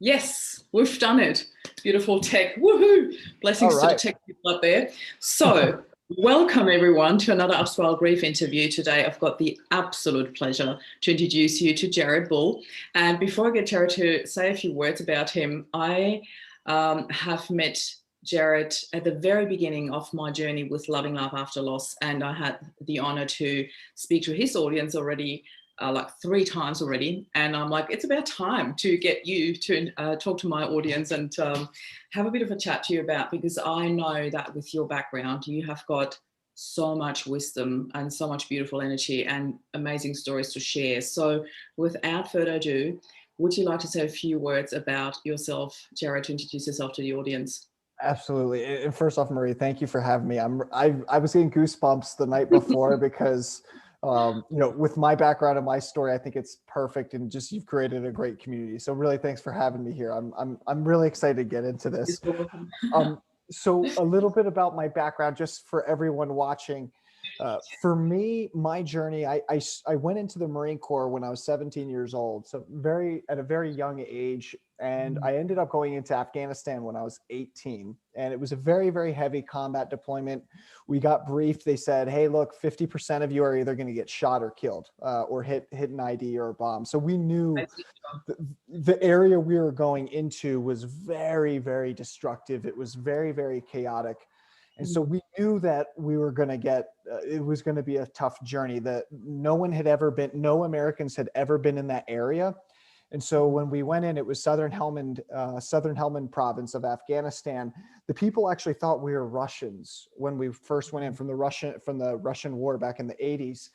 Yes, we've done it. Beautiful tech. Woohoo! All Blessings to the right. tech people up there. So, welcome everyone to another Upswell Grief interview. Today, I've got the absolute pleasure to introduce you to Jared Bull. And before I get Jared to say a few words about him, I have met Jared at the very beginning of my journey with Loving Life After Loss, and I had the honor to speak to his audience already like 3 times already. And I'm like, it's about time to get you to talk to my audience and have a bit of a chat to you about, because I know that with your background, you have got so much wisdom and so much beautiful energy and amazing stories to share. So without further ado, would you like to say a few words about yourself, Jared, to introduce yourself to the audience? Absolutely. And first off, Marie, thank you for having me. I was getting goosebumps the night before because with my background and my story, I think it's perfect, and just you've created a great community. So really, thanks for having me here. I'm really excited to get into this. You're welcome. Um, so a little bit about my background, just for everyone watching. For me, my journey, I went into the Marine Corps when I was 17 years old, so at a very young age, and I ended up going into Afghanistan when I was 18, and it was a very, very heavy combat deployment. We got briefed. They said, "Hey, look, 50% of you are either going to get shot or killed, or hit an ID or a bomb." So we knew the area we were going into was very, very destructive. It was very, very chaotic. And so we knew that we were going to it was going to be a tough journey, that no Americans had ever been in that area. And so when we went in, it was Southern Helmand province of Afghanistan. The people actually thought we were Russians when we first went in from the Russian war back in the 80s.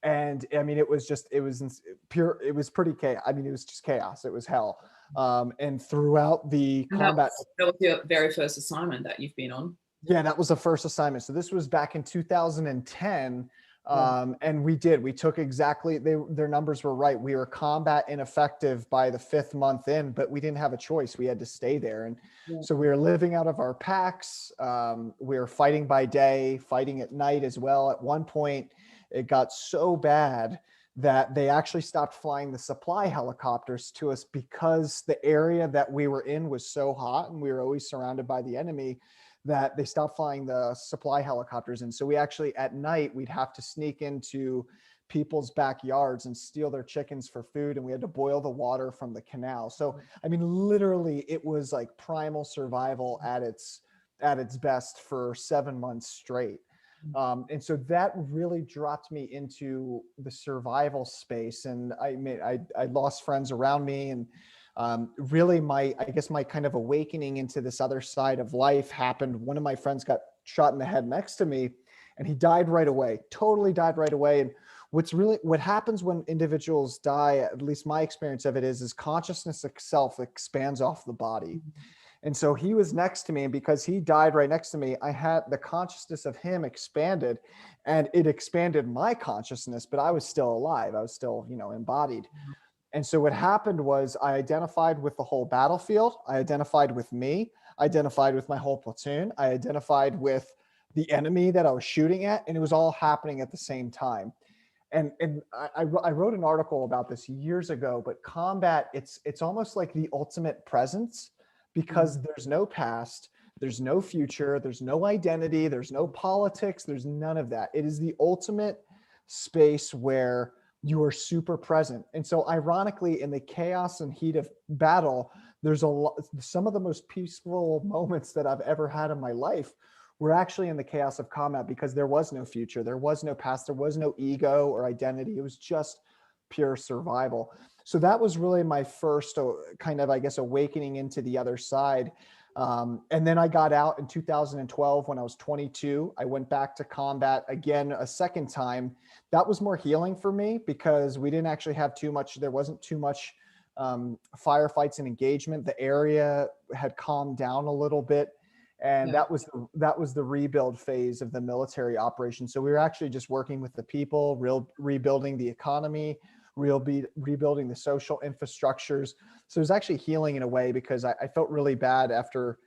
And I mean, it was pretty chaos. I mean, it was just chaos. It was hell. And throughout the And combat, that was your very first assignment that you've been on. yeah, that was the first assignment. So this was back in 2010. And we took their numbers were right. We were combat ineffective by the 5th month in, but we didn't have a choice. We had to stay there. And so we were living out of our packs. We were fighting by day, fighting at night as well. At one point, it got so bad that they actually stopped flying the supply helicopters to us because the area that we were in was so hot and we were always surrounded by the enemy, that they stopped flying the supply helicopters. And so we actually, at night, we'd have to sneak into people's backyards and steal their chickens for food. And we had to boil the water from the canal. So, I mean, literally it was like primal survival at its best for 7 months straight. And so that really dropped me into the survival space. And I lost friends around me, and really my kind of awakening into this other side of life happened. One of my friends got shot in the head next to me, and he died right away, totally died right away. And what happens when individuals die, at least my experience of it is consciousness itself expands off the body. And so he was next to me, and because he died right next to me, I had the consciousness of him expanded, and it expanded my consciousness, but I was still alive. I was still, embodied. And so what happened was I identified with the whole battlefield. I identified with me. I identified with my whole platoon. I identified with the enemy that I was shooting at, and it was all happening at the same time. And I wrote an article about this years ago, but combat, it's almost like the ultimate presence, because there's no past, there's no future, there's no identity, there's no politics, there's none of that. It is the ultimate space where you are super present. And so ironically, in the chaos and heat of battle, there's some of the most peaceful moments that I've ever had in my life were actually in the chaos of combat, because there was no future, there was no past, there was no ego or identity. It was just pure survival. So that was really my first kind of, I guess, awakening into the other side. And then I got out in 2012 when I was 22. I went back to combat again a second time. That was more healing for me because we didn't actually have too much. There wasn't too much firefights and engagement. The area had calmed down a little bit. And that was the rebuild phase of the military operation. So we were actually just working with the people, rebuilding the economy, rebuilding the social infrastructures. So it was actually healing in a way, because I felt really bad after,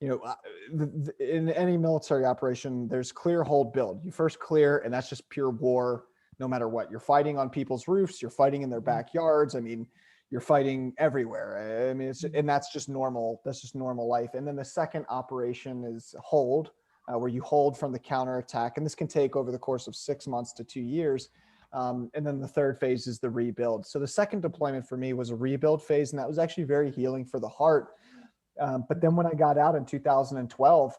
in any military operation, there's clear, hold, build. You first clear, and that's just pure war, no matter what. You're fighting on people's roofs, you're fighting in their backyards. I mean, you're fighting everywhere. I mean, and that's just normal. That's just normal life. And then the second operation is hold, where you hold from the counterattack. And this can take over the course of 6 months to 2 years. And then the third phase is the rebuild. So the second deployment for me was a rebuild phase, and that was actually very healing for the heart. But then when I got out in 2012,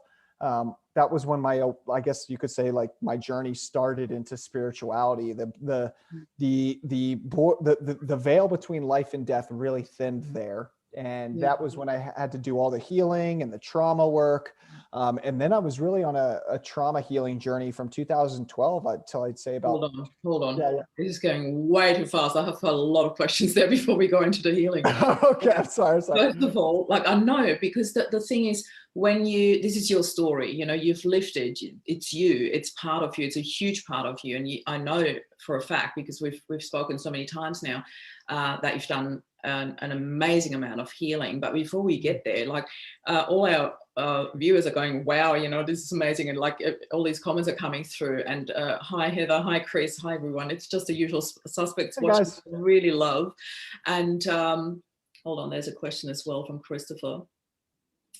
that was when I guess you could say, like, my journey started into spirituality. The veil between life and death really thinned there. And that was when I had to do all the healing and the trauma work. And then I was really on a trauma healing journey from 2012 until I'd say about. Hold on. Yeah. This is going way too fast. I have a lot of questions there before we go into the healing. Okay, I'm sorry. First of all, like, I know, because the thing is, this is your story, you've lived it, it's you, it's part of you, it's a huge part of you. And I know for a fact, because we've spoken so many times now, that you've done an amazing amount of healing. But before we get there, like, all our viewers are going, wow, this is amazing. And like, all these comments are coming through. And hi, Heather. Hi, Chris. Hi, everyone. It's just the usual suspects, Hey, watching. guys. Really love. And hold on, there's a question as well from Christopher.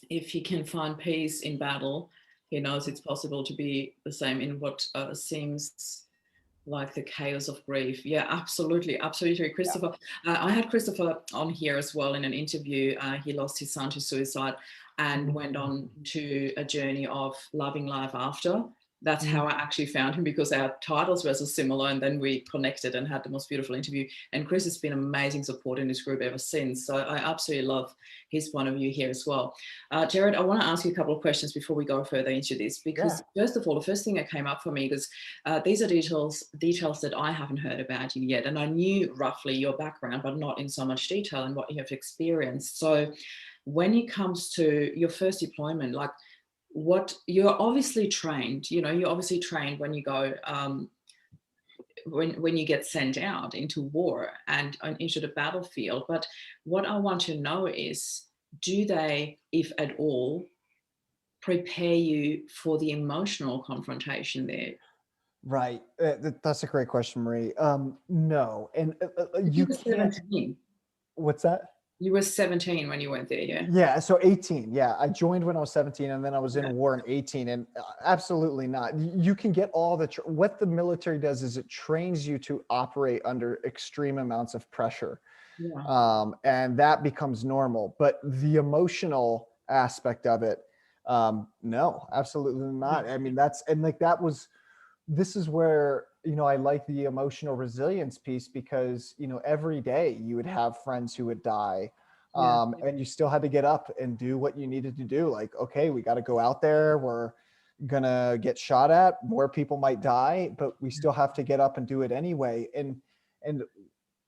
If he can find peace in battle, he knows it's possible to be the same in what seems like the chaos of grief. Yeah, absolutely, Christopher. I had Christopher on here as well in an interview. He lost his son to suicide and went on to a journey of loving life after. That's how I actually found him, because our titles were so similar, and then we connected and had the most beautiful interview. And Chris has been amazing support in this group ever since. So I absolutely love his point of view here as well. Jared, I want to ask you a couple of questions before we go further into this, because first of all, the first thing that came up for me, because these are details that I haven't heard about you yet. And I knew roughly your background, but not in so much detail and what you have experienced. So when it comes to your first deployment, like, what you're obviously trained, you're obviously trained when you go, when you get sent out into war and into the battlefield. But what I want to know is, do they, if at all, prepare you for the emotional confrontation there? Right. That's a great question, Marie. No. And you can't. 17. What's that? You were 17 when you went there, yeah? Yeah, so 18. Yeah, I joined when I was 17, and then I was in war in 18. And absolutely not. You can get all what the military does is it trains you to operate under extreme amounts of pressure. Yeah. And that becomes normal. But the emotional aspect of it, no, absolutely not. I mean, this is where, I like the emotional resilience piece, because, every day you would have friends who would die. And you still had to get up and do what you needed to do. Like, okay, we got to go out there. We're going to get shot at. More people might die, but we still have to get up and do it anyway. And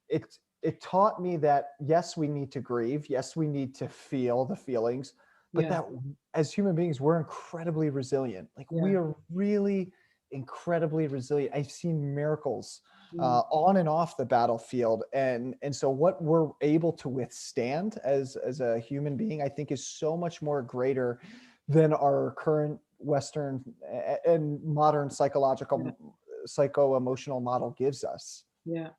it taught me that, yes, we need to grieve. Yes, we need to feel the feelings, but that as human beings, we're incredibly resilient. Like, we are really incredibly resilient. I've seen miracles on and off the battlefield. And so what we're able to withstand as a human being, I think, is so much more greater than our current Western and modern psycho-emotional model gives us. Yeah.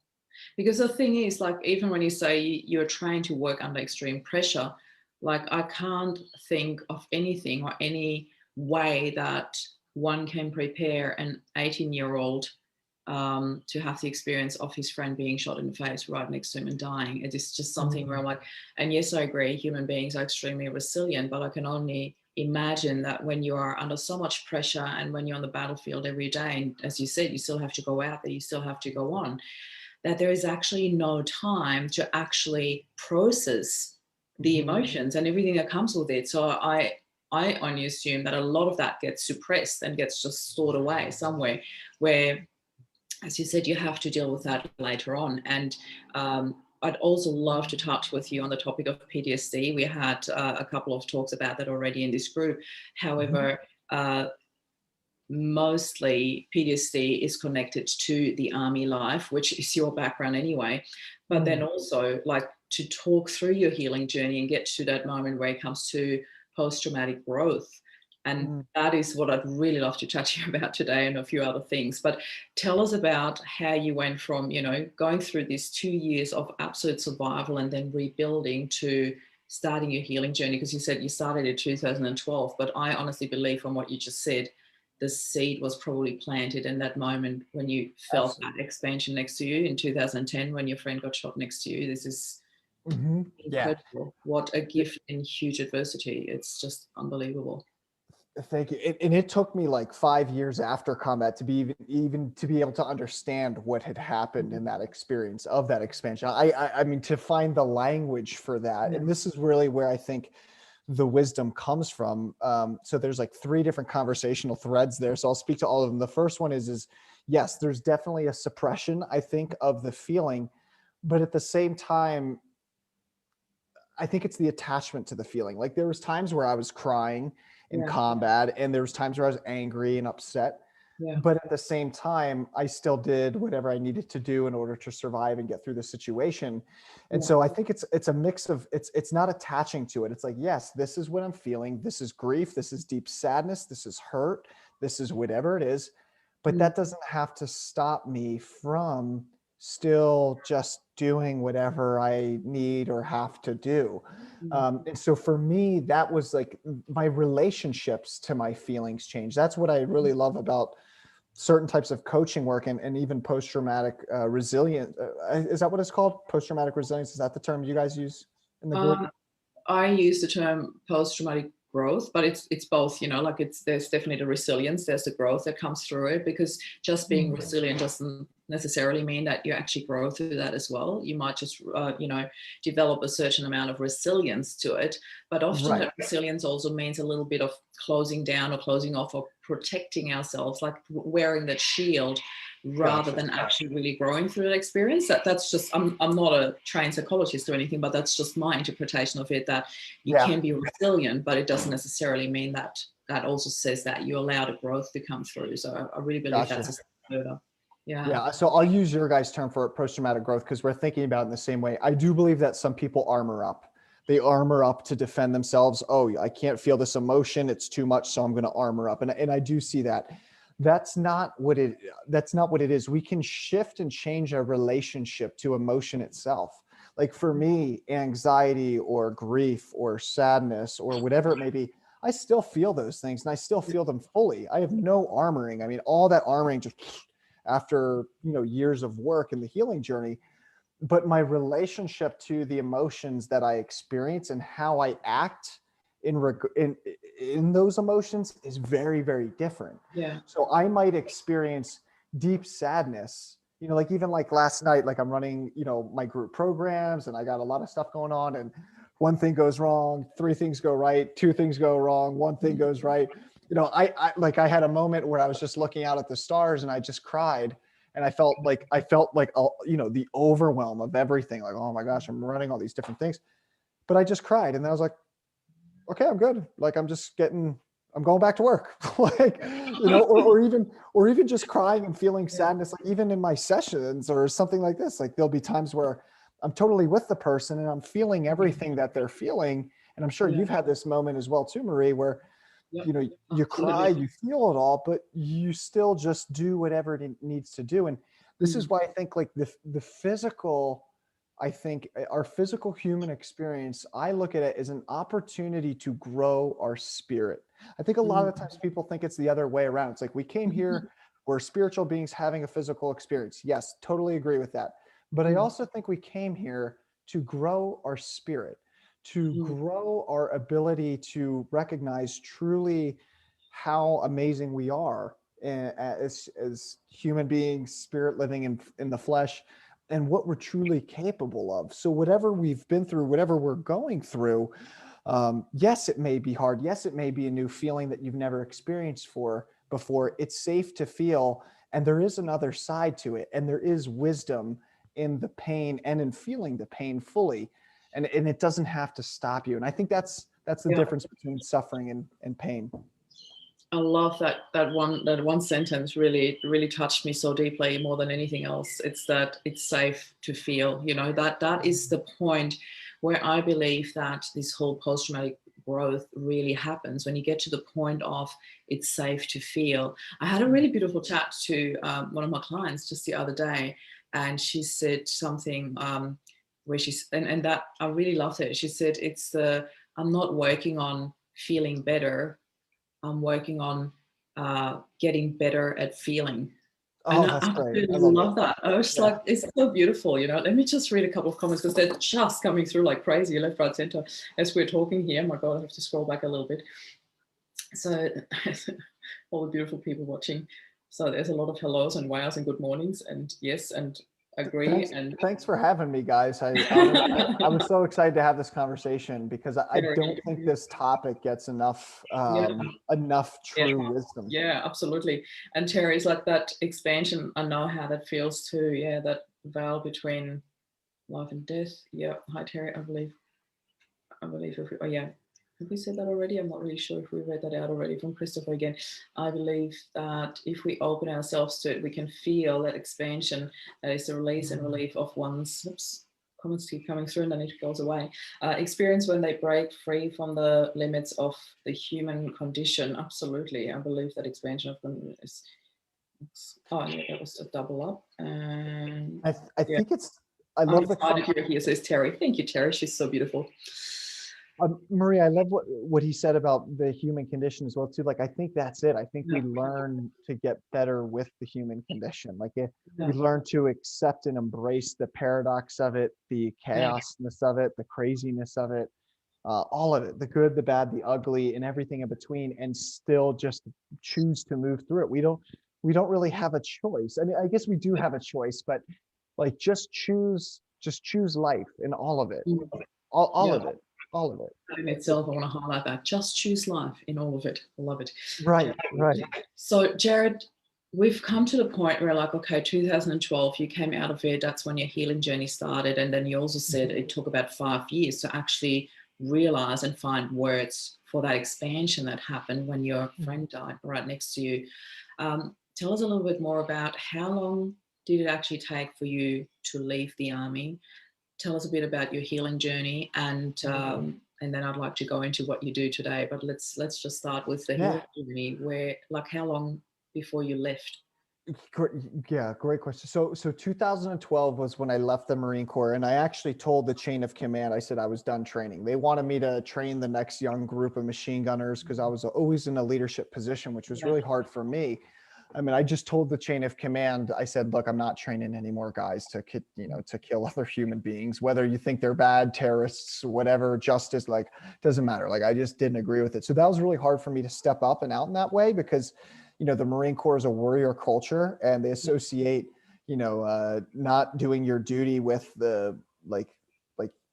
Because the thing is, like, even when you say you're trying to work under extreme pressure, like, I can't think of anything or any way that one can prepare an 18-year-old to have the experience of his friend being shot in the face right next to him and dying. It is just something where I'm like, and yes, I agree, human beings are extremely resilient, but I can only imagine that when you are under so much pressure and when you're on the battlefield every day, and as you said, you still have to go out there, you still have to go on, that there is actually no time to actually process the emotions and everything that comes with it. So I only assume that a lot of that gets suppressed and gets just stored away somewhere, where, as you said, you have to deal with that later on. And I'd also love to touch with you on the topic of PTSD. We had a couple of talks about that already in this group. However, mostly PTSD is connected to the army life, which is your background anyway. But then also, like, to talk through your healing journey and get to that moment where it comes to post-traumatic growth. And that is what I'd really love to chat to you about today, and a few other things. But tell us about how you went from, going through these 2 years of absolute survival and then rebuilding to starting your healing journey. Because you said you started in 2012, but I honestly believe from what you just said, the seed was probably planted in that moment when you felt Absolutely. that expansion next to you in 2010 when your friend got shot next to you. This is Yeah. incredible. What a gift in huge adversity. It's just unbelievable. Thank you. And it took me like 5 years after combat to be even to be able to understand what had happened in that experience of that expansion. I mean, to find the language for that. Yeah. And this is really where I think the wisdom comes from. So there's like 3 different conversational threads there. So I'll speak to all of them. The first one is yes, there's definitely a suppression, I think, of the feeling, but at the same time, I think it's the attachment to the feeling. Like there was times where I was crying in Yeah. combat, and there was times where I was angry and upset. Yeah. But at the same time, I still did whatever I needed to do in order to survive and get through the situation. And Yeah. so I think it's a mix of it's not attaching to it. It's like, yes, this is what I'm feeling. This is grief. This is deep sadness. This is hurt. This is whatever it is. But that doesn't have to stop me from still just doing whatever I need or have to do. And so for me, that was like my relationships to my feelings changed. That's what I really love about certain types of coaching work and even post-traumatic resilience. Is that what it's called? Post-traumatic resilience? Is that the term you guys use in the group? I use the term post-traumatic growth, but it's both, like there's definitely the resilience, there's the growth that comes through it, because just being resilient doesn't necessarily mean that you actually grow through that as well. You might just, develop a certain amount of resilience to it, but often Right. that resilience also means a little bit of closing down or closing off or protecting ourselves, like wearing that shield rather than actually really growing through that experience. That's just, I'm not a trained psychologist or anything, but that's just my interpretation of it, that you can be resilient, but it doesn't necessarily mean that also says that you allow the growth to come through. So I really believe that's a step further. Yeah. So I'll use your guys' term for post-traumatic growth because we're thinking about it in the same way. I do believe that some people armor up. They armor up to defend themselves. Oh, I can't feel this emotion. It's too much. So I'm going to armor up. And I do see that. That's not what it is. We can shift and change our relationship to emotion itself. Like for me, anxiety or grief or sadness or whatever it may be, I still feel those things and I still feel them fully. I have no armoring. I mean, all that armoring just after, years of work in the healing journey, but my relationship to the emotions that I experience and how I act in those emotions is very, very different. Yeah. So I might experience deep sadness, like even like last night, like I'm running, my group programs and I got a lot of stuff going on and one thing goes wrong, 3 things go right, 2 things go wrong, 1 thing goes right. I had a moment where I was just looking out at the stars and I just cried. And I felt like, the overwhelm of everything. Like, oh my gosh, I'm running all these different things. But I just cried. And then I was like, okay, I'm good. Like, I'm going back to work. or even just crying and feeling sadness, like even in my sessions or something like this. Like there'll be times where I'm totally with the person and I'm feeling everything that they're feeling. And I'm sure you've had this moment as well too, Marie, where you cry, you feel it all, but you still just do whatever it needs to do. And this is why I think like the physical, I think our physical human experience, I look at it as an opportunity to grow our spirit. I think a lot of the times people think it's the other way around. It's like we came here, we're spiritual beings having a physical experience. Yes, totally agree with that. But I also think we came here to grow our spirit, to grow our ability to recognize truly how amazing we are as human beings, spirit living in the flesh, and what we're truly capable of. So whatever we've been through, whatever we're going through, yes, it may be hard. Yes, it may be a new feeling that you've never experienced before. It's safe to feel, and there is another side to it, and there is wisdom in the pain and in feeling the pain fully. And it doesn't have to stop you. And I think that's the difference between suffering and pain. I love that one sentence really, really touched me so deeply more than anything else. It's that it's safe to feel, that is the point where I believe that this whole post-traumatic growth really happens when you get to the point of it's safe to feel. I had a really beautiful chat to one of my clients just the other day, and she said something where she's, and that I really loved it. She said, I'm not working on feeling better. I'm working on getting better at feeling. And Oh, I that's great. absolutely I love it. love that. I was just Yeah. like, it's so beautiful, you know. Let me just read a couple of comments because they're just coming through like crazy, left, right, center, as we're talking here. My God, I have to scroll back a little bit. So all the beautiful people watching. So there's a lot of hellos and wows and good mornings and yes and agree. Thanks for having me, guys. I was so excited to have this conversation because I don't think this topic gets enough true wisdom. Yeah, absolutely. And Terry's like that expansion. I know how that feels too. Yeah, that veil between life and death. Yeah. Hi, Terry. I believe oh yeah. Have we said that already? I'm not really sure if we read that out already from Christopher again. I believe that if we open ourselves to it, we can feel that expansion. That is the release and relief of one's, comments keep coming through and then it goes away. Experience when they break free from the limits of the human condition. Absolutely. I believe that expansion of them is, oh yeah, that was a double up. And I think I I'm love the excited you're here, says Terry. Thank you, Terry. She's so beautiful. Maria, I love what he said about the human condition as well too. Like, I think that's it. I think we learn to get better with the human condition. Like we learn to accept and embrace the paradox of it, the chaosness of it, the craziness of it, all of it, the good, the bad, the ugly, and everything in between, and still just choose to move through it. We don't really have a choice. I mean, I guess we do have a choice, but like just choose life in all of it, all of it. All of it. In itself, I want to highlight that. Just choose life in all of it. Love it. Right. So, Jared, we've come to the point where, like, okay, 2012, you came out of it. That's when your healing journey started. And then you also said it took about 5 years to actually realize and find words for that expansion that happened when your friend died right next to you. Tell us a little bit more about how long did it actually take for you to leave the army? Tell us a bit about your healing journey, and then I'd like to go into what you do today. But let's just start with the healing journey. Where, like, how long before you left? Great question. So 2012 was when I left the Marine Corps, and I actually told the chain of command, I said I was done training. They wanted me to train the next young group of machine gunners because I was always in a leadership position, which was really hard for me. I mean, I just told the chain of command, I said, look, I'm not training anymore guys to kill other human beings, whether you think they're bad, terrorists, whatever, justice, like, doesn't matter. Like, I just didn't agree with it. So that was really hard for me to step up and out in that way because, the Marine Corps is a warrior culture and they associate, not doing your duty with the,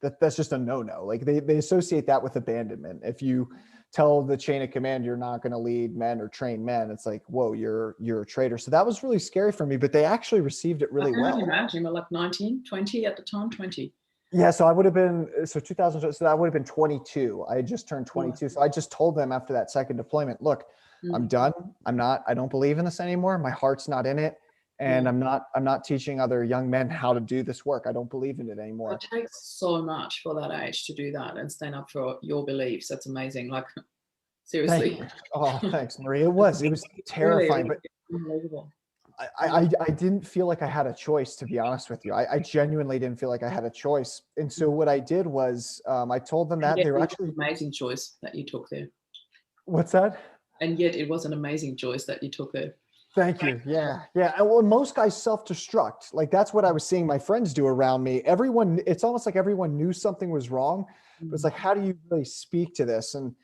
that's just a no-no. Like they associate that with abandonment. If you tell the chain of command you're not going to lead men or train men, it's like, whoa, you're a traitor. So that was really scary for me, but they actually received it really well. Imagine, like 19, 20 at the time, 20. Yeah, so I would have been, 2000, so that would have been 22. I had just turned 22. So I just told them after that second deployment, look, I'm done. I don't believe in this anymore. My heart's not in it. And I'm not teaching other young men how to do this work. I don't believe in it anymore. It takes so much for that age to do that and stand up for your beliefs. That's amazing. Like, seriously. Thanks, Maria. It was terrifying, really, but unbelievable. I didn't feel like I had a choice, to be honest with you. I genuinely didn't feel like I had a choice. And so what I did was I told them that they were actually an amazing choice that you took there. What's that? And yet it was an amazing choice that you took there. Thank you. Yeah. Well, most guys self-destruct. Like that's what I was seeing my friends do around me. It's almost like everyone knew something was wrong, but it's like, how do you really speak to this? And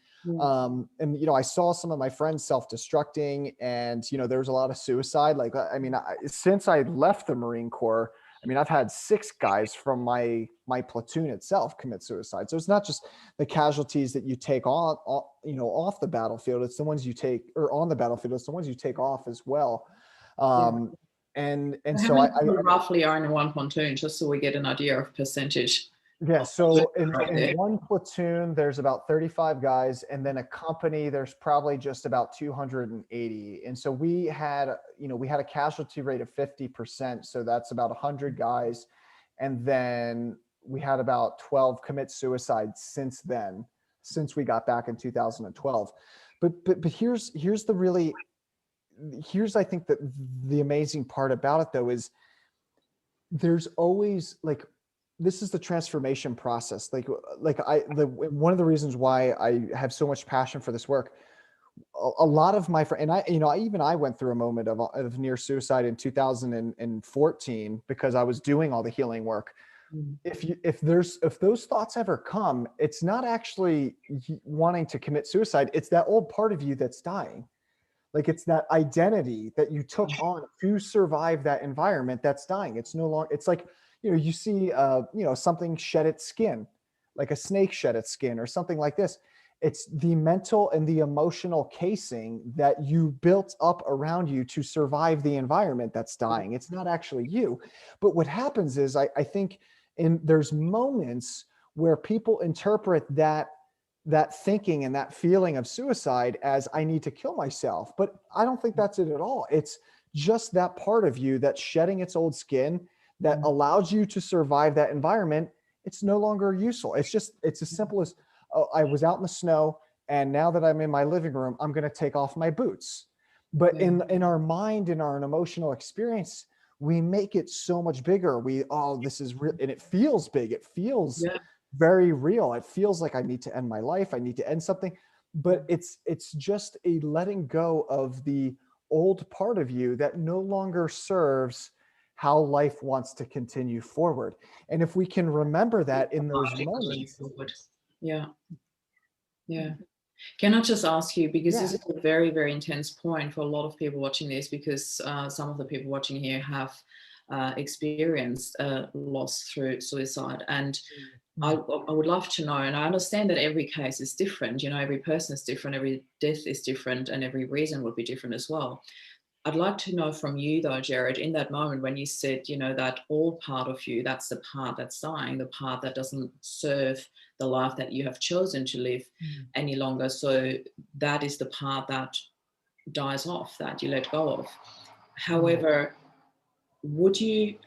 I saw some of my friends self-destructing, and there was a lot of suicide. Like, I mean, since I left the Marine Corps, I mean, I've had 6 guys from my platoon itself commit suicide. So it's not just the casualties that you take on, off the battlefield. It's the ones you take, or on the battlefield. It's the ones you take off as well. And so I roughly are in one platoon, just so we get an idea of percentage. Yeah. So in one platoon, there's about 35 guys, and then a company, there's probably just about 280. And so we had a casualty rate of 50%. So that's about 100 guys. And then we had about 12 commit suicide since then. since we got back in 2012. But here's the really, here's, I think that the amazing part about it though is there's always like, this is the transformation process. One of the reasons why I have so much passion for this work, a lot of my friends, and I went through a moment of near suicide in 2014 because I was doing all the healing work. If those thoughts ever come, it's not actually wanting to commit suicide. It's that old part of you that's dying. Like it's that identity that you took on to survive that environment that's dying. It's no longer, it's like, you see, something shed its skin, like a snake shed its skin or something like this. It's the mental and the emotional casing that you built up around you to survive the environment that's dying. It's not actually you. But what happens is I think there's moments where people interpret that thinking and that feeling of suicide as I need to kill myself. But I don't think that's it at all. It's just that part of you that's shedding its old skin that allows you to survive that environment. It's no longer useful. It's as simple as, oh, I was out in the snow and now that I'm in my living room, I'm going to take off my boots. But in our mind, in our emotional experience, we make it so much bigger. This is real. And it feels big. It feels very real. It feels like I need to end my life. I need to end something, but it's just a letting go of the old part of you that no longer serves how life wants to continue forward. And if we can remember that in those moments. Yeah. Can I just ask you, because this is a very, very intense point for a lot of people watching this, because some of the people watching here have experienced loss through suicide. And I would love to know, and I understand that every case is different, every person is different, every death is different, and every reason would be different as well. I'd like to know from you though, Jared, in that moment when you said, that old part of you, that's the part that's dying, the part that doesn't serve the life that you have chosen to live any longer. So that is the part that dies off, that you let go of. However,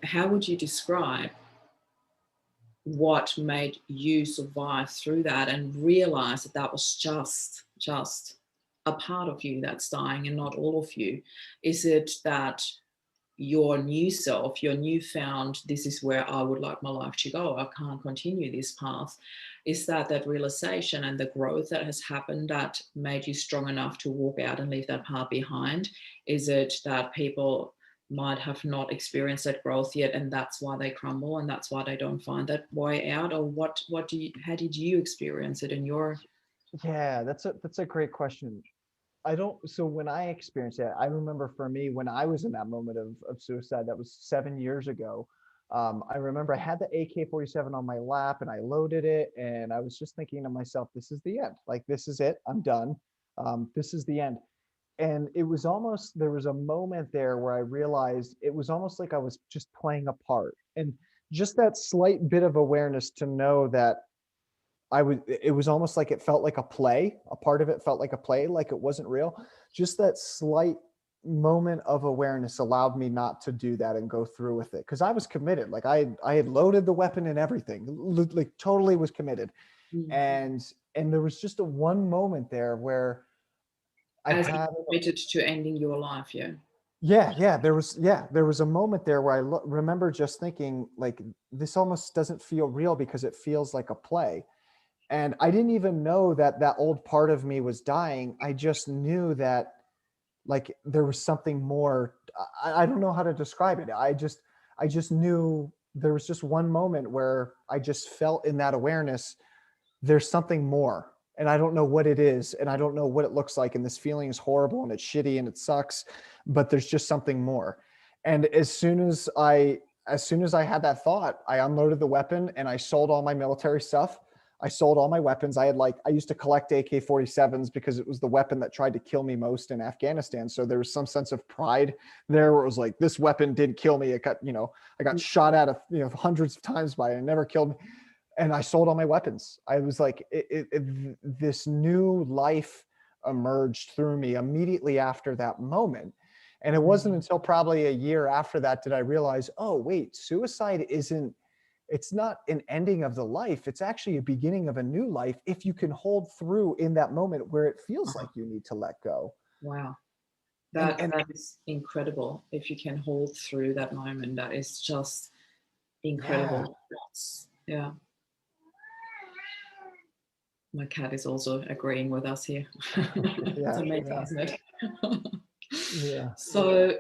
how would you describe what made you survive through that and realize that was just a part of you that's dying and not all of you? Is it that your new self, your newfound, this is where I would like my life to go, I can't continue this path? Is that realization and the growth that has happened that made you strong enough to walk out and leave that part behind? Is it that people might have not experienced that growth yet, and that's why they crumble, and that's why they don't find that way out? Or how did you experience it in your? Yeah, that's a great question. So when I experienced it, I remember for me, when I was in that moment of suicide, that was 7 years ago. I remember I had the AK-47 on my lap and I loaded it and I was just thinking to myself, this is the end. Like, this is it. I'm done. This is the end. And it was almost, there was a moment there where I realized it was almost like I was just playing a part, and just that slight bit of awareness to know that it was almost like it felt like a play. A part of it felt like a play, like it wasn't real. Just that slight moment of awareness allowed me not to do that and go through with it. Cause I was committed. Like I had loaded the weapon and everything, like totally was committed. And there was just one moment there where I had committed to ending your life. There was a moment there where I remember just thinking, like, this almost doesn't feel real because it feels like a play. And I didn't even know that old part of me was dying. I just knew that, like, there was something more. I don't know how to describe it. I just knew there was just one moment where I just felt in that awareness, there's something more. And I don't know what it is. And I don't know what it looks like. And this feeling is horrible and it's shitty and it sucks, but there's just something more. And as soon as I had that thought, I unloaded the weapon and I sold all my military stuff. I sold all my weapons. I used to collect AK-47s because it was the weapon that tried to kill me most in Afghanistan. So there was some sense of pride there where it was like, this weapon did kill me. It got, I got shot at hundreds of times by it and it never killed me. And I sold all my weapons. I was like, this new life emerged through me immediately after that moment. And it wasn't until probably a year after that did I realize, oh, wait, suicide isn't it's not an ending of the life. It's actually a beginning of a new life if you can hold through in that moment where it feels like you need to let go. Wow. And That is incredible. If you can hold through that moment, that is just yeah, incredible. Yeah. My cat is also agreeing with us here. It's yeah, amazing, yeah, isn't it? yeah. So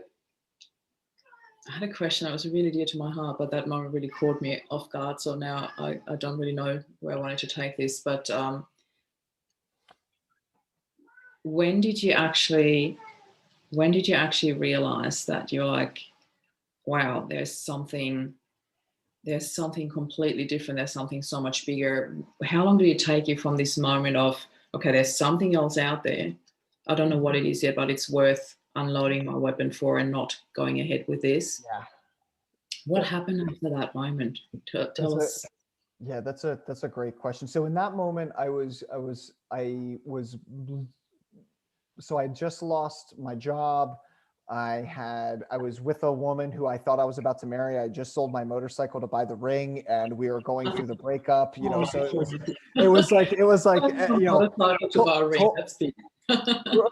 I had a question that was really dear to my heart, but that moment really caught me off guard. So now I don't really know where I wanted to take this. But when did you actually realize that you're like, wow, there's something completely different. There's something so much bigger. How long did it take you from this moment of, okay, there's something else out there. I don't know what it is yet, but it's worth unloading my weapon for and not going ahead with this. Yeah. What happened after that moment? That's Tell a us. yeah, that's a great question. So in that moment, so I just lost my job. I was with a woman who I thought I was about to marry. I just sold my motorcycle to buy the ring, and we were going through the breakup. You know, Oh, so it was like motorcycle to buy a ring. to- That's big.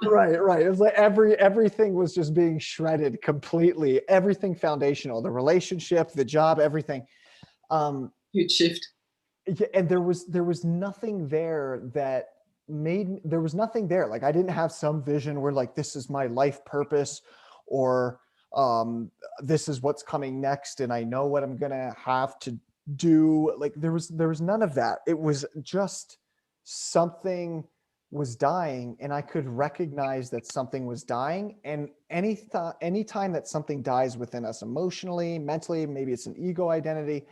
right. It was like everything was just being shredded completely. Everything foundational, the relationship, the job, everything. Um, Huge shift. Yeah, and there was nothing there that there was nothing there. Like I didn't have some vision where like this is my life purpose, or this is what's coming next and I know what I'm gonna have to do. Like there was none of that. It was just something was dying, and I could recognize that something was dying. And any time that something dies within us emotionally, mentally, maybe it's an ego identity,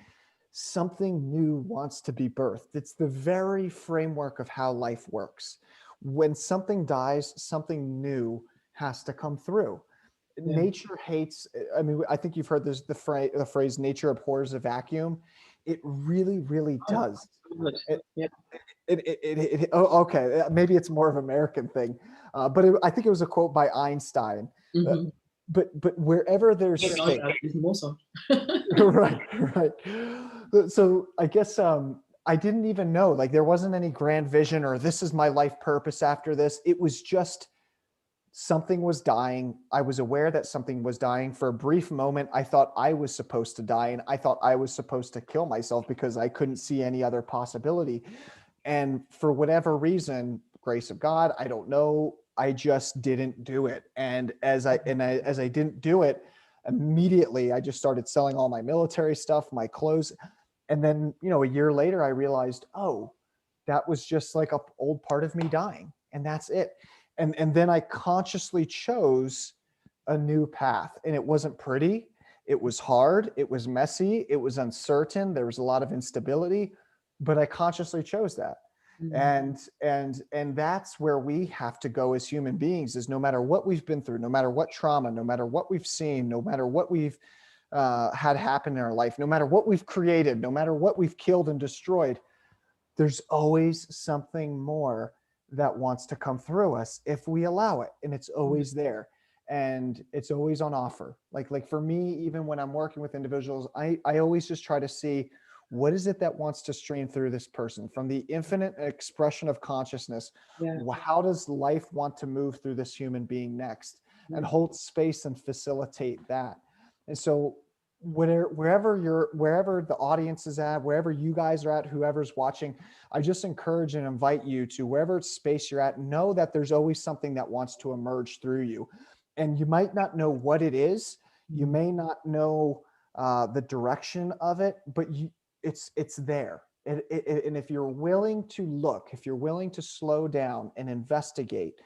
something new wants to be birthed. It's the very framework of how life works. When something dies, something new has to come through. Yeah. Nature hates, I mean, I think you've heard this, the phrase nature abhors a vacuum. It really, really Oh, does. good. It, Yeah. oh, okay, maybe it's more of an American thing, but I think it was a quote by Einstein. Uh, Mm-hmm. but wherever there's space, Even more so. right, right. So I guess I didn't even know, like there wasn't any grand vision or this is my life purpose after this. It was just something was dying. I was aware that something was dying. For a brief moment, I thought I was supposed to die, and I thought I was supposed to kill myself because I couldn't see any other possibility. And for whatever reason, grace of God, I don't know, I just didn't do it. And as I didn't do it, immediately I just started selling all my military stuff, my clothes. And then, a year later I realized, oh, that was just like a old part of me dying, and that's it. And then I consciously chose a new path, and it wasn't pretty. It was hard, it was messy, it was uncertain, there was a lot of instability, but I consciously chose that. Mm. And that's where we have to go as human beings, is no matter what we've been through, no matter what trauma, no matter what we've seen, no matter what we've had happen in our life, no matter what we've created, no matter what we've killed and destroyed, there's always something more that wants to come through us if we allow it, and it's always there, and it's always on offer. Like for me, even when I'm working with individuals, I always just try to see, what is it that wants to stream through this person from the infinite expression of consciousness. Yeah. How does life want to move through this human being next, and Yeah. hold space and facilitate that. And so wherever the audience is at, wherever you guys are at, whoever's watching, I just encourage and invite you to, wherever space you're at, know that there's always something that wants to emerge through you. And you might not know what it is. You Mm. may not know the direction of it, but it's there. And if you're willing to look, if you're willing to slow down and investigate,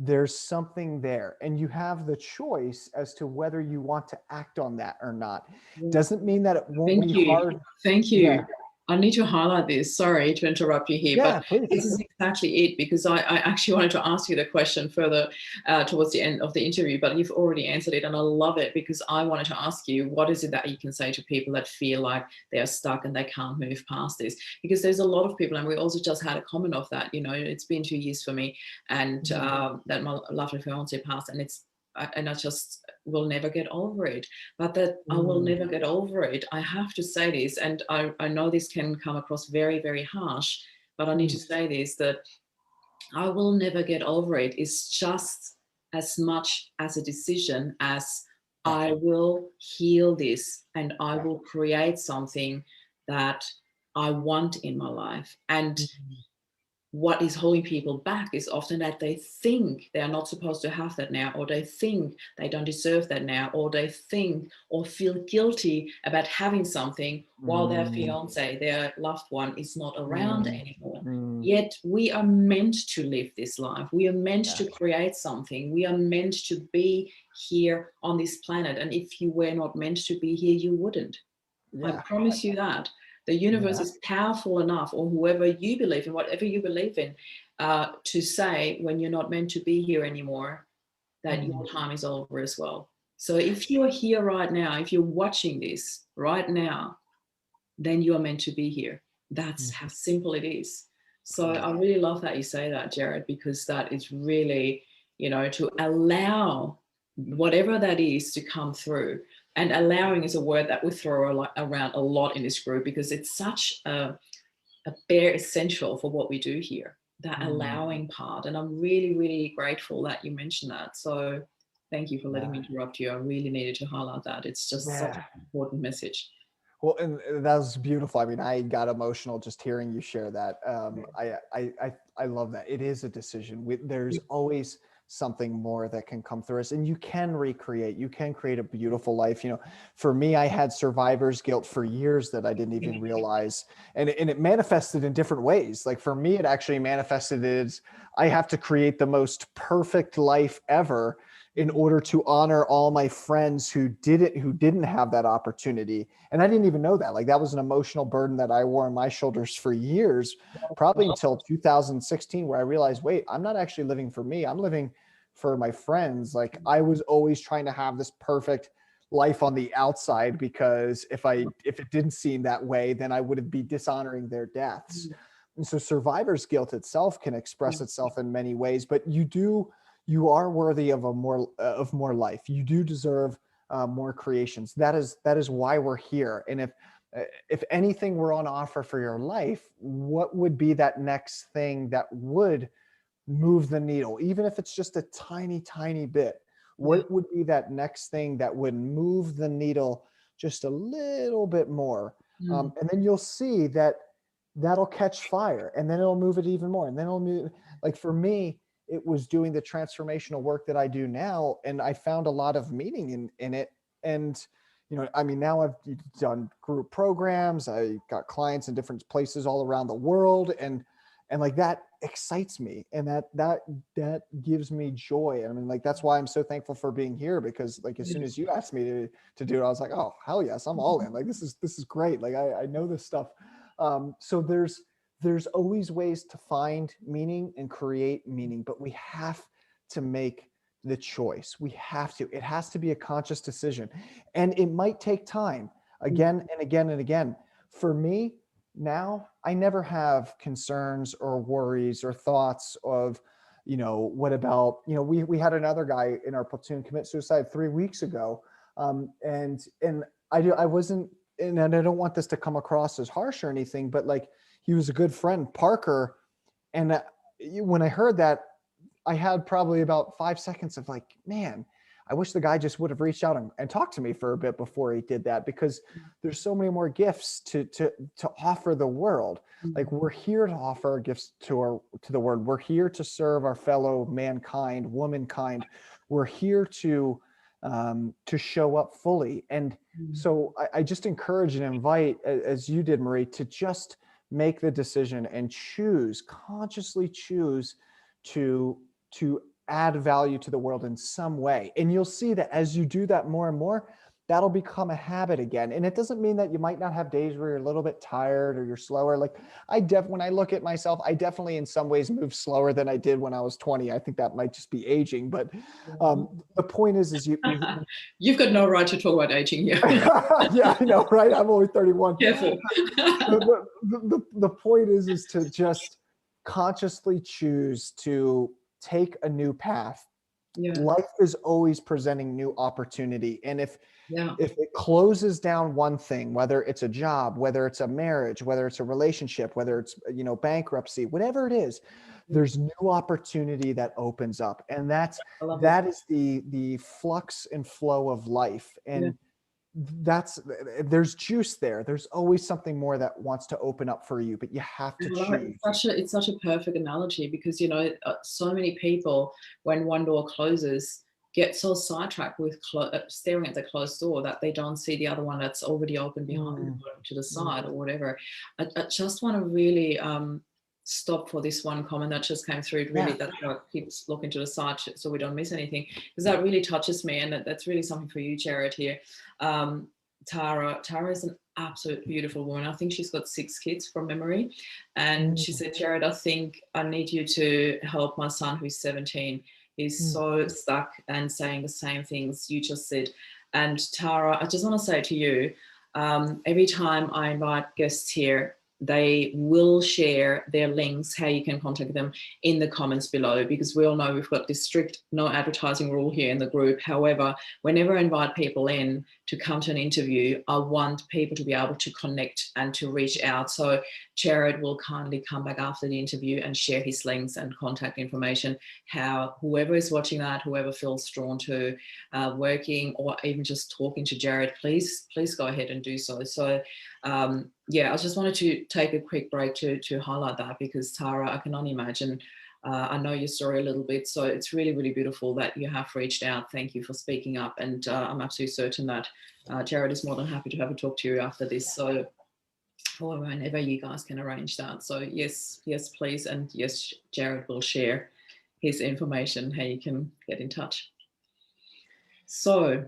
there's something there, and you have the choice as to whether you want to act on that or not. Yeah. Doesn't mean that it won't Thank be you. hard. Thank Yeah. you. I need to highlight this. Sorry to interrupt you here, Yeah, but please. this is exactly it, because I actually wanted to ask you the question further towards the end of the interview, but you've already answered it, and I love it, because I wanted to ask you, what is it that you can say to people that feel like they are stuck and they can't move past this? Because there's a lot of people, and we also just had a comment of that, it's been 2 years for me, and that my lovely fiance passed, and it's and I just will never get over it. But that I will never get over it, I have to say this, and I know this can come across very, very harsh, but I need to say this, that I will never get over it is just as much as a decision as I will heal this and I will create something that I want in my life. And what is holding people back is often that they think they are not supposed to have that now, or they think they don't deserve that now, or they think or feel guilty about having something while their fiance, their loved one, is not around anymore. Yet we are meant to live this life. We are meant to create something. We are meant to be here on this planet. And if you were not meant to be here, you wouldn't. I promise you that. The universe is powerful enough, or whoever you believe in, whatever you believe in, to say when you're not meant to be here anymore, that your time is over as well. So if you're here right now, if you're watching this right now, then you are meant to be here. That's how simple it is. So I really love that you say that, Jared, because that is really, to allow whatever that is to come through. And allowing is a word that we throw around a lot in this group, because it's such a bare essential for what we do here, that allowing part. And I'm really, really grateful that you mentioned that. So thank you for letting me interrupt you. I really needed to highlight that. It's just such an important message. Well, and that was beautiful. I mean, I got emotional just hearing you share that. I love that. It is a decision. There's always something more that can come through us, and you can recreate. You can create a beautiful life. For me, I had survivor's guilt for years that I didn't even realize, and it manifested in different ways. Like for me, it actually manifested as I have to create the most perfect life ever in order to honor all my friends who didn't have that opportunity. And I didn't even know that. Like that was an emotional burden that I wore on my shoulders for years, probably until 2016, where I realized, wait, I'm not actually living for me. I'm living for my friends. Like I was always trying to have this perfect life on the outside, because if it didn't seem that way, then I would be dishonoring their deaths. And so survivor's guilt itself can express itself in many ways, but you are worthy of more life. You do deserve more creations. That is why we're here. And if anything were on offer for your life, what would be that next thing that would move the needle, even if it's just a tiny, tiny bit? What would be that next thing that would move the needle just a little bit more? And then you'll see that'll catch fire, and then it'll move it even more. And then it'll move. Like for me, it was doing the transformational work that I do now. And I found a lot of meaning in it. And, I mean, now I've done group programs. I got clients in different places all around the world. And like that excites me. And that gives me joy. I mean, like, that's why I'm so thankful for being here, because like, as soon as you asked me to do it, I was like, oh, hell yes, I'm all in. Like, this is great. Like, I know this stuff. So there's always ways to find meaning and create meaning, but we have to make the choice. It has to be a conscious decision, and it might take time, again and again and again. For me now, I never have concerns or worries or thoughts of, what about, we had another guy in our platoon commit suicide 3 weeks ago. And I wasn't, and I don't want this to come across as harsh or anything, but like, he was a good friend, Parker. And when I heard that, I had probably about 5 seconds of like, man, I wish the guy just would have reached out and talked to me for a bit before he did that, because there's so many more gifts to offer the world. Like, we're here to offer gifts to the world. We're here to serve our fellow mankind, womankind. We're here to show up fully. And so I just encourage and invite, as you did, Marie, to just make the decision and consciously choose to add value to the world in some way. And you'll see that as you do that more and more, that'll become a habit again. And it doesn't mean that you might not have days where you're a little bit tired or you're slower. Like when I look at myself, I definitely in some ways move slower than I did when I was 20. I think that might just be aging. But the point is you've got no right to talk about aging here. Yeah, I know, right? I'm only 31. Careful. The point is to just consciously choose to take a new path Yeah. Life is always presenting new opportunity. And Yeah. if it closes down one thing, whether it's a job, whether it's a marriage, whether it's a relationship, whether it's, bankruptcy, whatever it is, there's new opportunity that opens up. And I love it. that is the flux and flow of life. Yeah. And there's juice there. There's always something more that wants to open up for you, but you have to choose. It's such a perfect analogy because, so many people, when one door closes, get so sidetracked with staring at the closed door that they don't see the other one that's already open behind them, to the side or whatever. I just want to really stop for this one comment that just came through. Really, that keeps looking to the side so we don't miss anything, because that really touches me, and that's really something for you, Jared, here. Tara is an absolute beautiful woman. I think she's got 6 kids from memory. And she said, Jared, I think I need you to help my son who's 17. He's so stuck and saying the same things you just said. And Tara, I just want to say to you, every time I invite guests here, they will share their links, how you can contact them, in the comments below, because we all know we've got this strict no advertising rule here in the group. However, whenever I invite people in to come to an interview, I want people to be able to connect and to reach out. So Jared will kindly come back after the interview and share his links and contact information, how whoever is watching that, whoever feels drawn to working or even just talking to Jared, please go ahead and do so. So I just wanted to take a quick break to highlight that, because Tara, I can only imagine, I know your story a little bit, so it's really, really beautiful that you have reached out. Thank you for speaking up, and I'm absolutely certain that Jared is more than happy to have a talk to you after this, so or whenever you guys can arrange that. So yes, please, and yes, Jared will share his information, how you can get in touch. So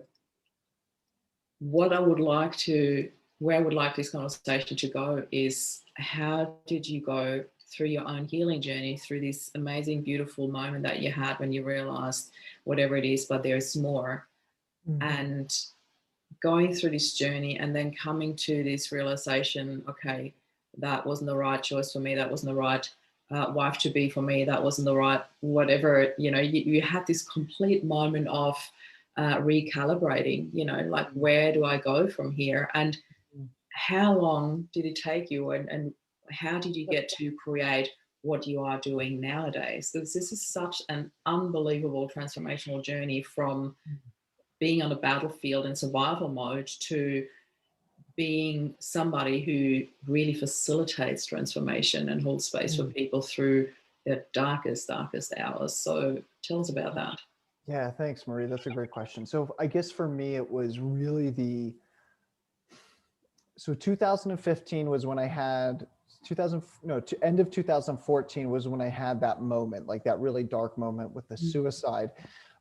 where I would like this conversation to go is, how did you go through your own healing journey, through this amazing, beautiful moment that you had when you realized whatever it is, but there's more, and going through this journey and then coming to this realization, okay, that wasn't the right choice for me, that wasn't the right wife to be for me, that wasn't the right whatever, you had this complete moment of recalibrating, like, where do I go from here? And how long did it take you, and how did you get to create what you are doing nowadays? Because this is such an unbelievable transformational journey from being on a battlefield in survival mode to being somebody who really facilitates transformation and holds space for people through their darkest hours. So tell us about that. Yeah, thanks, Marie. That's a great question. So I guess for me, it was really so 2015 was when I had end of 2014 was when I had that moment, like that really dark moment with the suicide.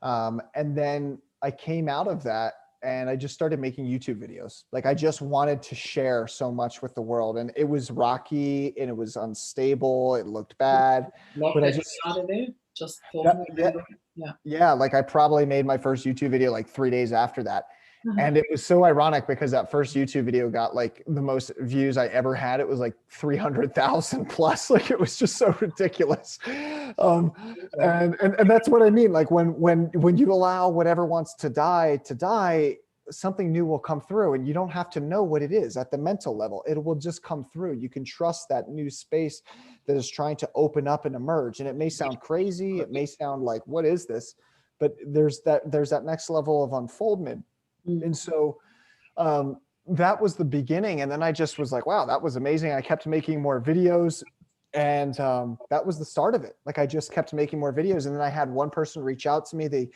And then I came out of that and I just started making YouTube videos. Like, I just wanted to share so much with the world, and it was rocky and it was unstable. It looked bad, but I just started there. Just like I probably made my first YouTube video like 3 days after that. And it was so ironic because that first YouTube video got like the most views I ever had. It was like 300,000 plus. Like, it was just so ridiculous. And that's what I mean. Like, when you allow whatever wants to die, something new will come through, and you don't have to know what it is at the mental level. It will just come through. You can trust that new space that is trying to open up and emerge. And it may sound crazy. It may sound like, what is this? But there's that next level of unfoldment. And so that was the beginning. And then I just was like, wow, that was amazing. I kept making more videos, and that was the start of it. Like, I just kept making more videos. And then I had one person reach out to me. They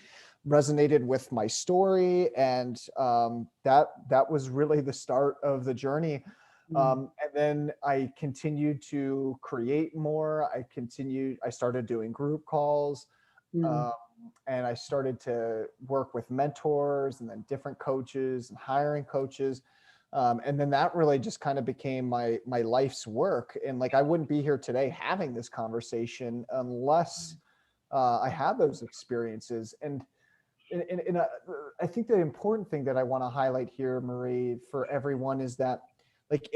resonated with my story. And that was really the start of the journey. And then I continued to create more. I started doing group calls. And I started to work with mentors and then different coaches and hiring coaches. And then that really just kind of became my life's work. And like, I wouldn't be here today having this conversation unless I had those experiences. And I think the important thing that I want to highlight here, Marie, for everyone is that, like,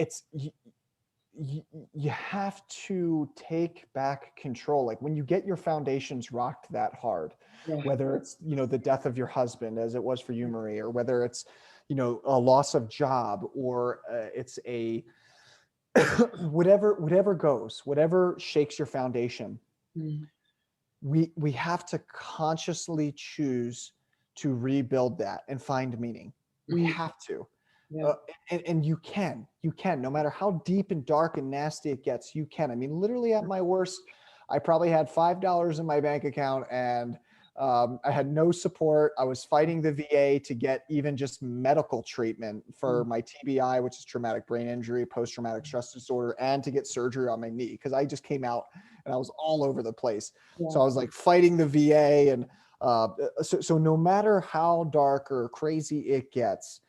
you have to take back control. Like when you get your foundations rocked that hard, Yeah. whether it's, the death of your husband, as it was for you, Marie, or whether it's, a loss of job, or it's a whatever goes, whatever shakes your foundation, Mm. we have to consciously choose to rebuild that and find meaning. We Mm. have to. Yeah. And you can, no matter how deep and dark and nasty it gets, you can. I mean, literally at my worst, I probably had $5 in my bank account, and I had no support. I was fighting the VA to get even just medical treatment for my TBI, which is traumatic brain injury, post-traumatic stress disorder, and to get surgery on my knee, because I just came out and I was all over the place. Yeah. So I was like fighting the VA, and so no matter how dark or crazy it gets,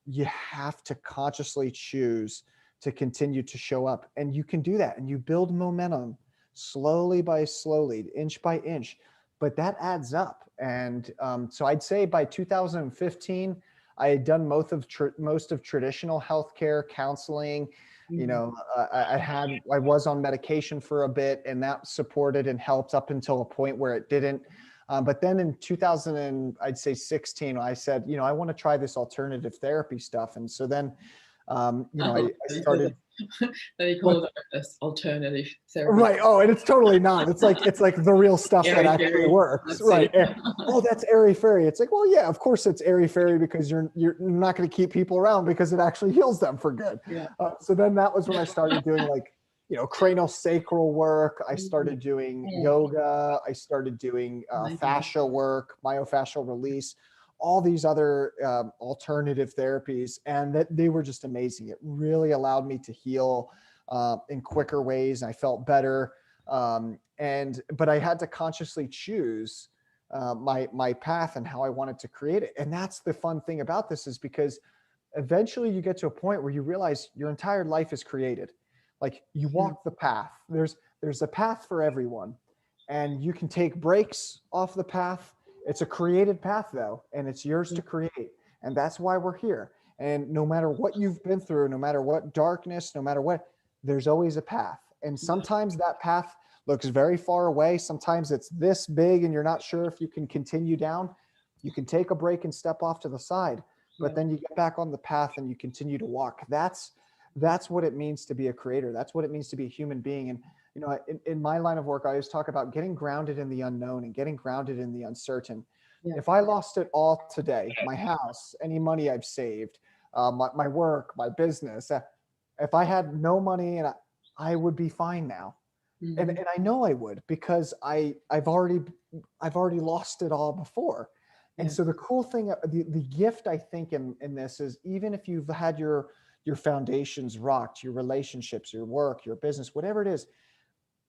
you have to consciously choose to continue to show up. And you can do that, and you build momentum slowly by slowly, inch by inch, but that adds up. And so I'd say by 2015, I had done most of traditional healthcare counseling. I was on medication for a bit, and that supported and helped up until a point where it didn't. But then in 2016, I said, I want to try this alternative therapy stuff. And so then, I started. They call it this alternative therapy. Right. Oh, and it's totally not. It's like the real stuff that actually works. Right. Oh, that's airy fairy. It's like, well, yeah, of course it's airy fairy, because you're not going to keep people around because it actually heals them for good. Yeah. So then that was when I started doing cranial sacral work. I started doing yoga. I started doing fascia work, myofascial release, all these other alternative therapies, and that they were just amazing. It really allowed me to heal in quicker ways. And I felt better. But I had to consciously choose my path and how I wanted to create it. And that's the fun thing about this, is because eventually you get to a point where you realize your entire life is created. Like you walk the path. There's a path for everyone, and you can take breaks off the path. It's a created path though, and it's yours to create. And that's why we're here. And no matter what you've been through, no matter what darkness, no matter what, there's always a path. And sometimes that path looks very far away. Sometimes it's this big and you're not sure if you can continue down. You can take a break and step off to the side, but then you get back on the path and you continue to walk. That's what it means to be a creator. That's what it means to be a human being. And in my line of work, I always talk about getting grounded in the unknown and getting grounded in the uncertain. Yeah. If I lost it all today, my house, any money I've saved, my work, my business, if I had no money, and I would be fine now. Mm-hmm. And I know I would, because I've already lost it all before. And so the cool thing, the gift I think in this is, even if you've had your foundations rocked, your relationships, your work, your business, whatever it is,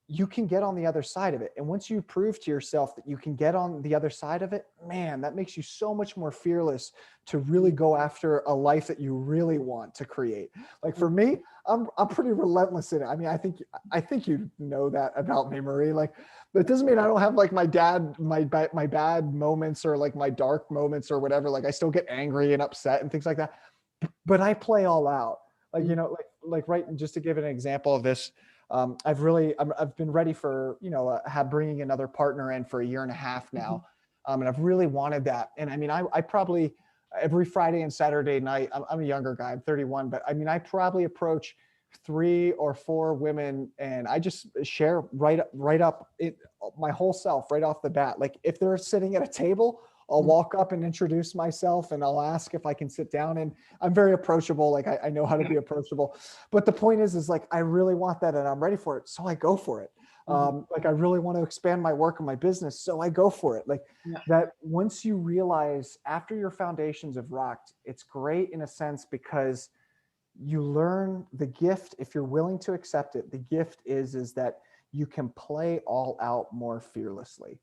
you can get on the other side of it. And once you prove to yourself that you can get on the other side of it, man, that makes you so much more fearless to really go after a life that you really want to create. Like for me, I'm pretty relentless in it. I mean, I think you know that about me, Marie. Like, that doesn't mean I don't have like my bad moments, or like my dark moments or whatever. Like I still get angry and upset and things like that, but I play all out. Like, like right. Just to give an example of this, I've been ready for, bringing another partner in for a year and a half now. And I've really wanted that. And I mean, I probably every Friday and Saturday night, I'm a younger guy, I'm 31, but I mean, I probably approach 3 or 4 women, and I just share right up my whole self right off the bat. Like if they're sitting at a table, I'll walk up and introduce myself, and I'll ask if I can sit down. And I'm very approachable. Like I know how to be approachable, but the point is like, I really want that and I'm ready for it. So I go for it. Like I really want to expand my work and my business. So I go for it. Like that. Once you realize after your foundations have rocked, it's great in a sense, because you learn the gift. If you're willing to accept it, the gift is that you can play all out more fearlessly.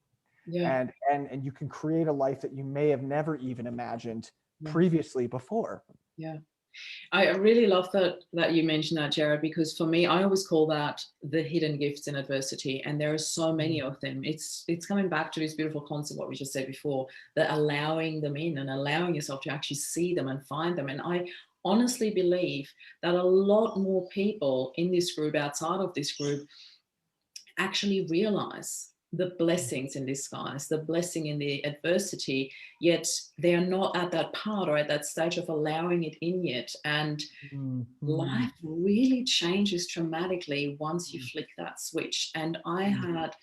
And you can create a life that you may have never even imagined previously before. Yeah. I really love that you mentioned that, Jared, because for me, I always call that the hidden gifts in adversity. And there are so many of them. It's coming back to this beautiful concept, what we just said before, that allowing them in and allowing yourself to actually see them and find them. And honestly believe that a lot more people in this group, outside of this group, actually realize the blessings in disguise, the blessing in the adversity, yet they are not at that part or at that stage of allowing it in yet. And life really changes dramatically once you flick that switch. And I had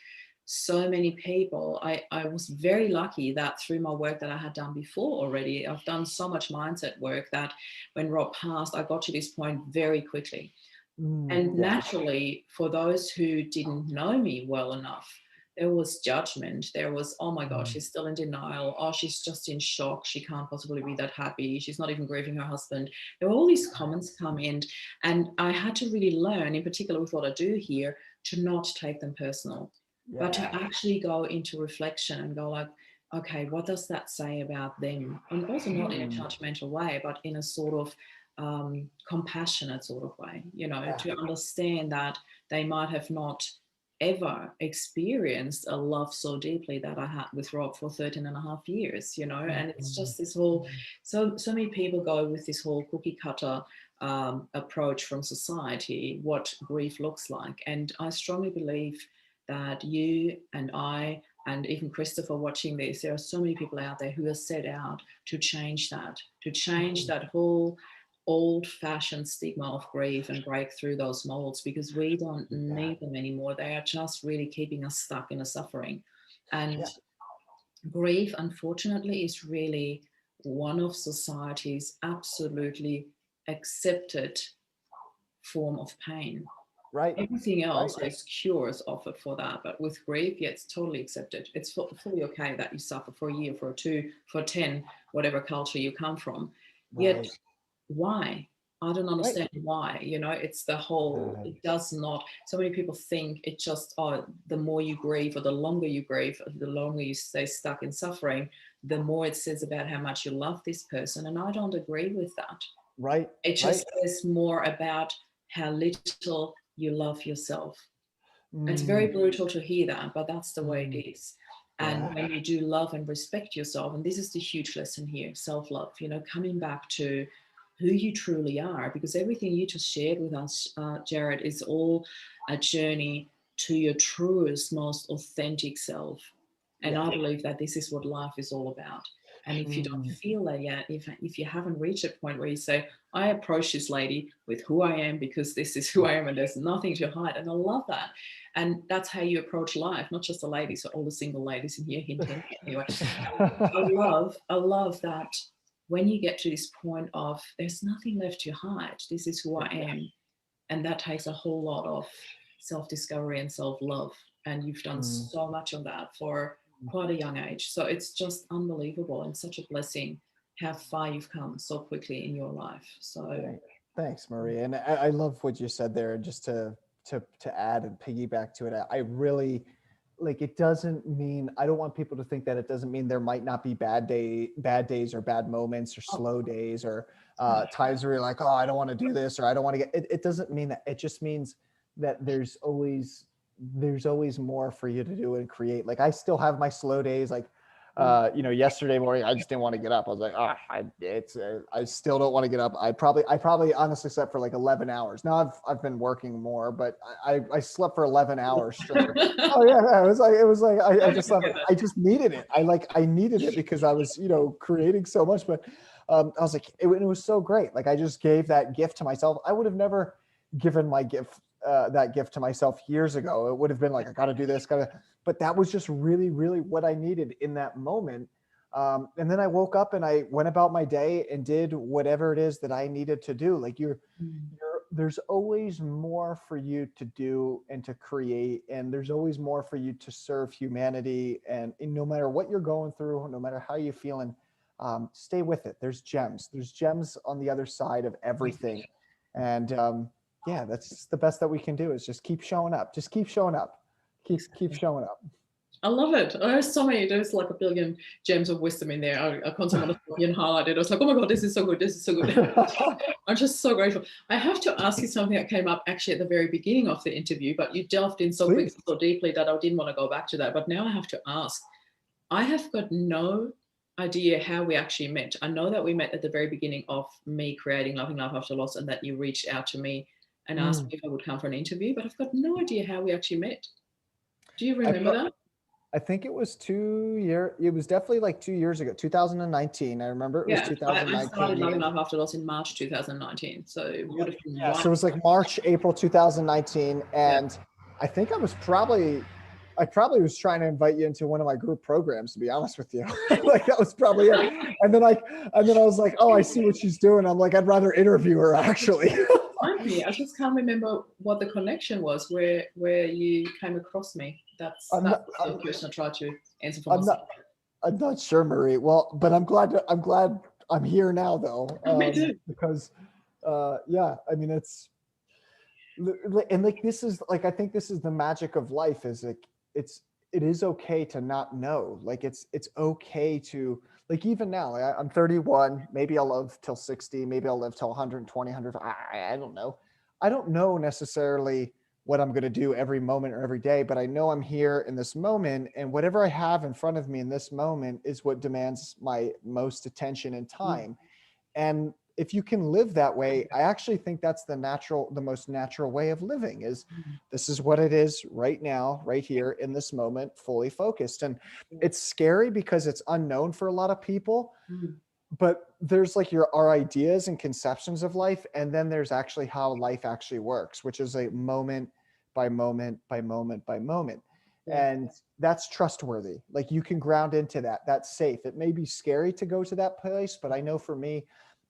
so many people, I was very lucky that through my work that I had done before already, I've done so much mindset work that when Rob passed, I got to this point very quickly. And naturally, for those who didn't know me well enough, there was judgment. There was, oh my God, she's still in denial. Oh, she's just in shock. She can't possibly be that happy. She's not even grieving her husband. There were all these comments come in. And I had to really learn, in particular with what I do here, to not take them personal, but to actually go into reflection and go like, okay, what does that say about them? And also not in a judgmental way, but in a sort of compassionate sort of way, you know, to understand that they might have not ever experienced a love so deeply that I had with Rob for 13 and a half years, you know. And it's just this whole, so many people go with this whole cookie cutter approach from society, what grief looks like. And I strongly believe that you and I, and even Christopher watching this, there are so many people out there who are set out to change that whole old-fashioned stigma of grief and break through those molds, because we don't need them anymore. They are just really keeping us stuck in a suffering. And grief, unfortunately, is really one of society's absolutely accepted form of pain. Everything else, there's cures offered for that, but with grief, yeah, it's totally accepted. It's fully okay that you suffer for a year, for 2, for 10, whatever culture you come from. Yet why? I don't understand why, you know. It's the whole, it does not, so many people think it just, oh, the more you grieve or the longer you grieve, the longer you stay stuck in suffering, the more it says about how much you love this person. And I don't agree with that. It just says more about how little you love yourself. It's very brutal to hear that, but that's the way it is. And when you do love and respect yourself, and this is the huge lesson here, self-love, you know, coming back to who you truly are, because everything you just shared with us, Jared, is all a journey to your truest, most authentic self. And I believe that this is what life is all about. And if you don't feel that yet, if you haven't reached a point where you say, I approach this lady with who I am because this is who I am and there's nothing to hide. And I love that. And that's how you approach life, not just the ladies, so all the single ladies in here, hint, hint. Anyway, I love that when you get to this point of there's nothing left to hide, this is who I am. And that takes a whole lot of self-discovery and self-love. And you've done so much of that for quite a young age. So it's just unbelievable and such a blessing how far you've come so quickly in your life. So thanks, Marie. And I love what you said there. Just to add and piggyback to it, I really, like, it doesn't mean, I don't want people to think that it doesn't mean there might not be bad days or bad moments or slow days or times where you're like, oh, I don't want to do this, or I don't want to get, it doesn't mean that. It just means that there's always more for you to do and create. Like, I still have my slow days. Like, you know, yesterday morning, I just didn't want to get up. I was like, I still don't want to get up. I probably honestly slept for like 11 hours. Now I've been working more, but I slept for 11 hours straight. Oh yeah. It was like, I just slept. I just needed it. I needed it because I was, you know, creating so much, but I was like, it was so great. Like, I just gave that gift to myself. I would have never given that gift to myself years ago. It would have been like, I got to do this, but that was just really, really what I needed in that moment. And then I woke up and I went about my day and did whatever it is that I needed to do. Like, there's always more for you to do and to create. And there's always more for you to serve humanity. And no matter what you're going through, no matter how you're feeling, stay with it. There's gems on the other side of everything. And, yeah, that's just the best that we can do, is just keep showing up. Just keep showing up. Keep showing up. I love it. There's so many, there's like a billion gems of wisdom in there. I constantly want to copy and highlight it. I was like, oh my God, this is so good. This is so good. I'm just so grateful. I have to ask you something that came up actually at the very beginning of the interview, but you delved in so quickly, so deeply that I didn't want to go back to that. But now I have to ask. I have got no idea how we actually met. I know that we met at the very beginning of me creating Loving Life After Loss, and that you reached out to me and asked Mm. me if I would come for an interview, but I've got no idea how we actually met. Do you I, remember pro- that? I think it was it was definitely like 2 years ago, 2019. I remember it was Yeah, I 2019. started Loving Life After Loss in March 2019, so it would have been Yeah, right. so it was like March, April 2019. Yeah. And I think I probably was trying to invite you into one of my group programs, to be honest with you. Like that was probably it. And then I was like, oh, I see what she's doing. I'm like, I'd rather interview her actually. Remind me, I just can't remember what the connection was where you came across me. That's I'm not, the question I tried to answer for I'm myself. not, I'm not sure, Marie. Well, but I'm glad I'm here now though. Me too. Because, yeah, I mean, and like this is like I think this is the magic of life is like it is okay to not know. Like it's okay to like even now like I'm 31, maybe I'll live till 60, maybe I'll live till 120, I don't know. I don't know necessarily what I'm going to do every moment or every day, but I know I'm here in this moment, and whatever I have in front of me in this moment is what demands my most attention and time. And if you can live that way, I actually think that's the most natural way of living is this is what it is right now, right here in this moment, fully focused. And it's scary because it's unknown for a lot of people, Mm. but there's like our ideas and conceptions of life. And then there's actually how life actually works, which is a moment by moment by moment by moment. Yeah. And that's trustworthy. Like you can ground into that. That's safe. It may be scary to go to that place, but I know for me,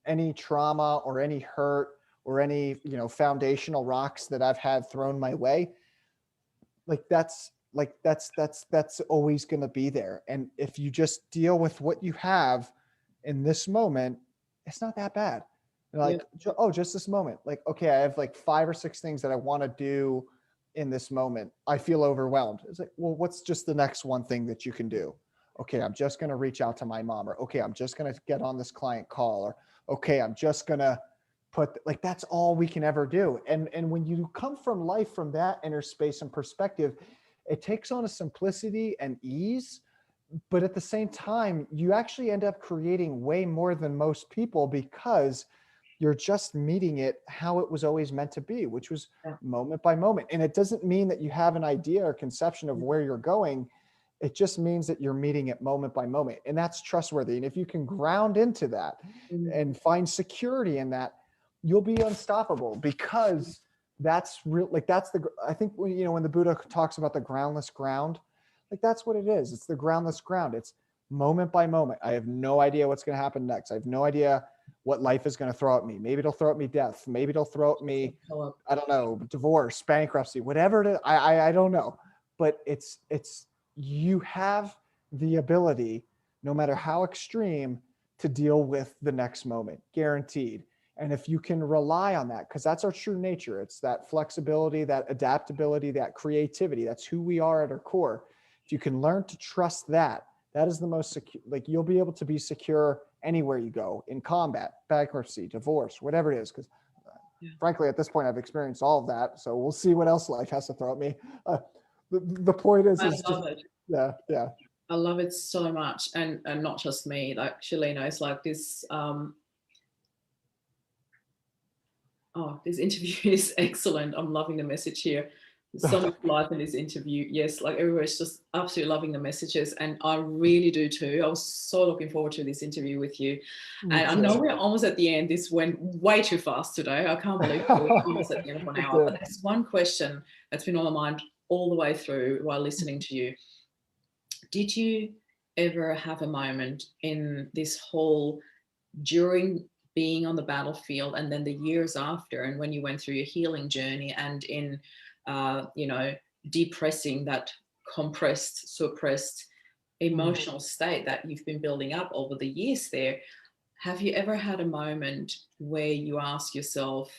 any trauma or any hurt or any, foundational rocks that I've had thrown my way, that's always going to be there. And if you just deal with what you have in this moment, it's not that bad. Yeah. Like, oh, just this moment. Like, okay, I have like 5 or 6 things that I want to do in this moment. I feel overwhelmed. It's like, well, what's just the next one thing that you can do? Okay, I'm just going to reach out to my mom, or okay, I'm just going to get on this client call, or okay, I'm just going to like that's all we can ever do. And when you come from life from that inner space and perspective, it takes on a simplicity and ease, but at the same time you actually end up creating way more than most people because you're just meeting it how it was always meant to be, which was moment by moment. And it doesn't mean that you have an idea or conception of where you're going. It just means that you're meeting it moment by moment, and that's trustworthy. And if you can ground into that and find security in that, you'll be unstoppable, because that's real. Like that's I think when the Buddha talks about the groundless ground, like that's what it is. It's the groundless ground. It's moment by moment. I have no idea what's going to happen next. I have no idea what life is going to throw at me. Maybe it'll throw at me death. Maybe it'll throw at me, I don't know, divorce, bankruptcy, whatever it is. I don't know. But it's you have the ability, no matter how extreme, to deal with the next moment, guaranteed. And if you can rely on that, because that's our true nature, it's that flexibility, that adaptability, that creativity, that's who we are at our core. If you can learn to trust that, that is the most secure. Like you'll be able to be secure anywhere you go, in combat, bankruptcy, divorce, whatever it is. Because frankly, at this point, I've experienced all of that. So we'll see what else life has to throw at me. The point is I just, love it. yeah. I love it so much, and not just me. Like Shalina is like this. This interview is excellent. I'm loving the message here. There's so much life in this interview. Yes, like everybody's just absolutely loving the messages, and I really do too. I was so looking forward to this interview with you. And I know we're almost at the end. This went way too fast today. I can't believe we're almost at the end of an hour. But there's one question that's been on my mind all the way through while listening to you. Did you ever have a moment in this whole, during being on the battlefield and then the years after, and when you went through your healing journey and in depressing that compressed, suppressed emotional state that you've been building up over the years there, have you ever had a moment where you ask yourself,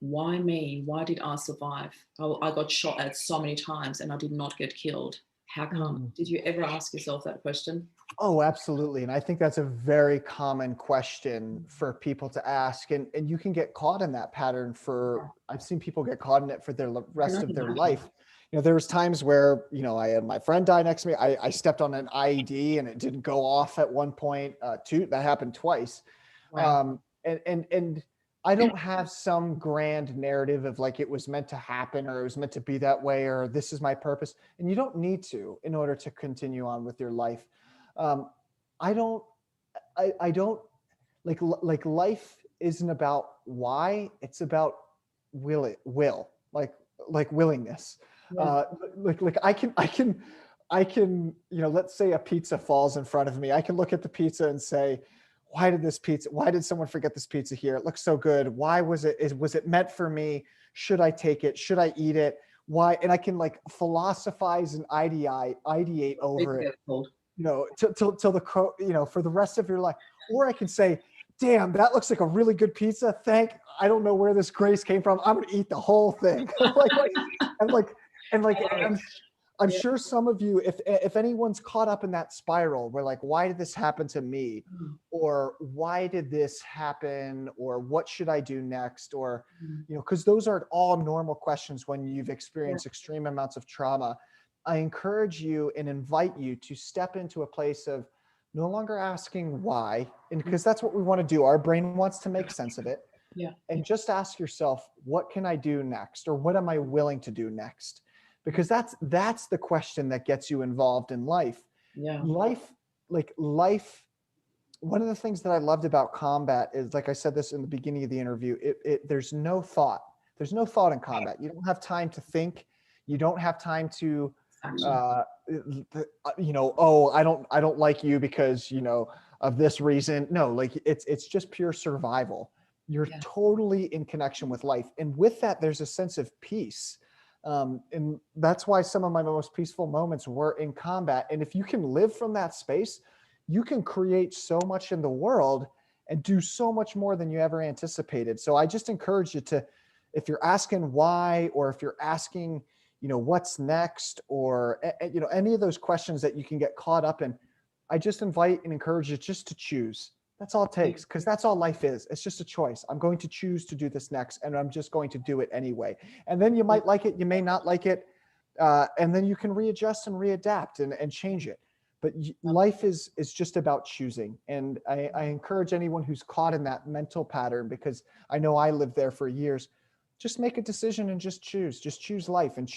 why me? Why did I survive? I got shot at so many times and I did not get killed. How come? Did you ever ask yourself that question? Oh, absolutely. And I think that's a very common question for people to ask. And you can get caught in that pattern I've seen people get caught in it for the rest of their life. there was times where, I had my friend die next to me. I stepped on an IED and it didn't go off at one point. That happened twice. Wow. And I don't have some grand narrative of like, it was meant to happen or it was meant to be that way, or this is my purpose. And you don't need to, in order to continue on with your life. I don't like life isn't about why, it's about will, like willingness. Yeah. Like I can, let's say a pizza falls in front of me. I can look at the pizza and say, why did someone forget this pizza here? It looks so good. Why was it meant for me? Should I take it? Should I eat it? Why? And I can like philosophize and ideate over it, for the rest of your life. Or I can say, damn, that looks like a really good pizza. I don't know where this grace came from. I'm going to eat the whole thing. I'm sure some of you, if anyone's caught up in that spiral where like, why did this happen to me? Or why did this happen? Or what should I do next? Or, because those are all normal questions when you've experienced extreme amounts of trauma. I encourage you and invite you to step into a place of no longer asking why, and because that's what we want to do. Our brain wants to make sense of it. Yeah. And just ask yourself, what can I do next? Or what am I willing to do next? Because that's the question that gets you involved in life. Yeah. Life, one of the things that I loved about combat is, like I said this in the beginning of the interview, there's no thought. There's no thought in combat. You don't have time to think. You don't have time to, I don't like you because, of this reason. No, like it's just pure survival. You're totally in connection with life. And with that, there's a sense of peace. And that's why some of my most peaceful moments were in combat. And if you can live from that space, you can create so much in the world and do so much more than you ever anticipated. So I just encourage you to, if you're asking why, or if you're asking, what's next, or, any of those questions that you can get caught up in, I just invite and encourage you just to choose. That's all it takes, because that's all life is. It's just a choice. I'm going to choose to do this next, and I'm just going to do it anyway. And then you might like it, you may not like it, and then you can readjust and readapt and change it. But life is just about choosing. And I encourage anyone who's caught in that mental pattern, because I know I lived there for years, just make a decision and just choose life, and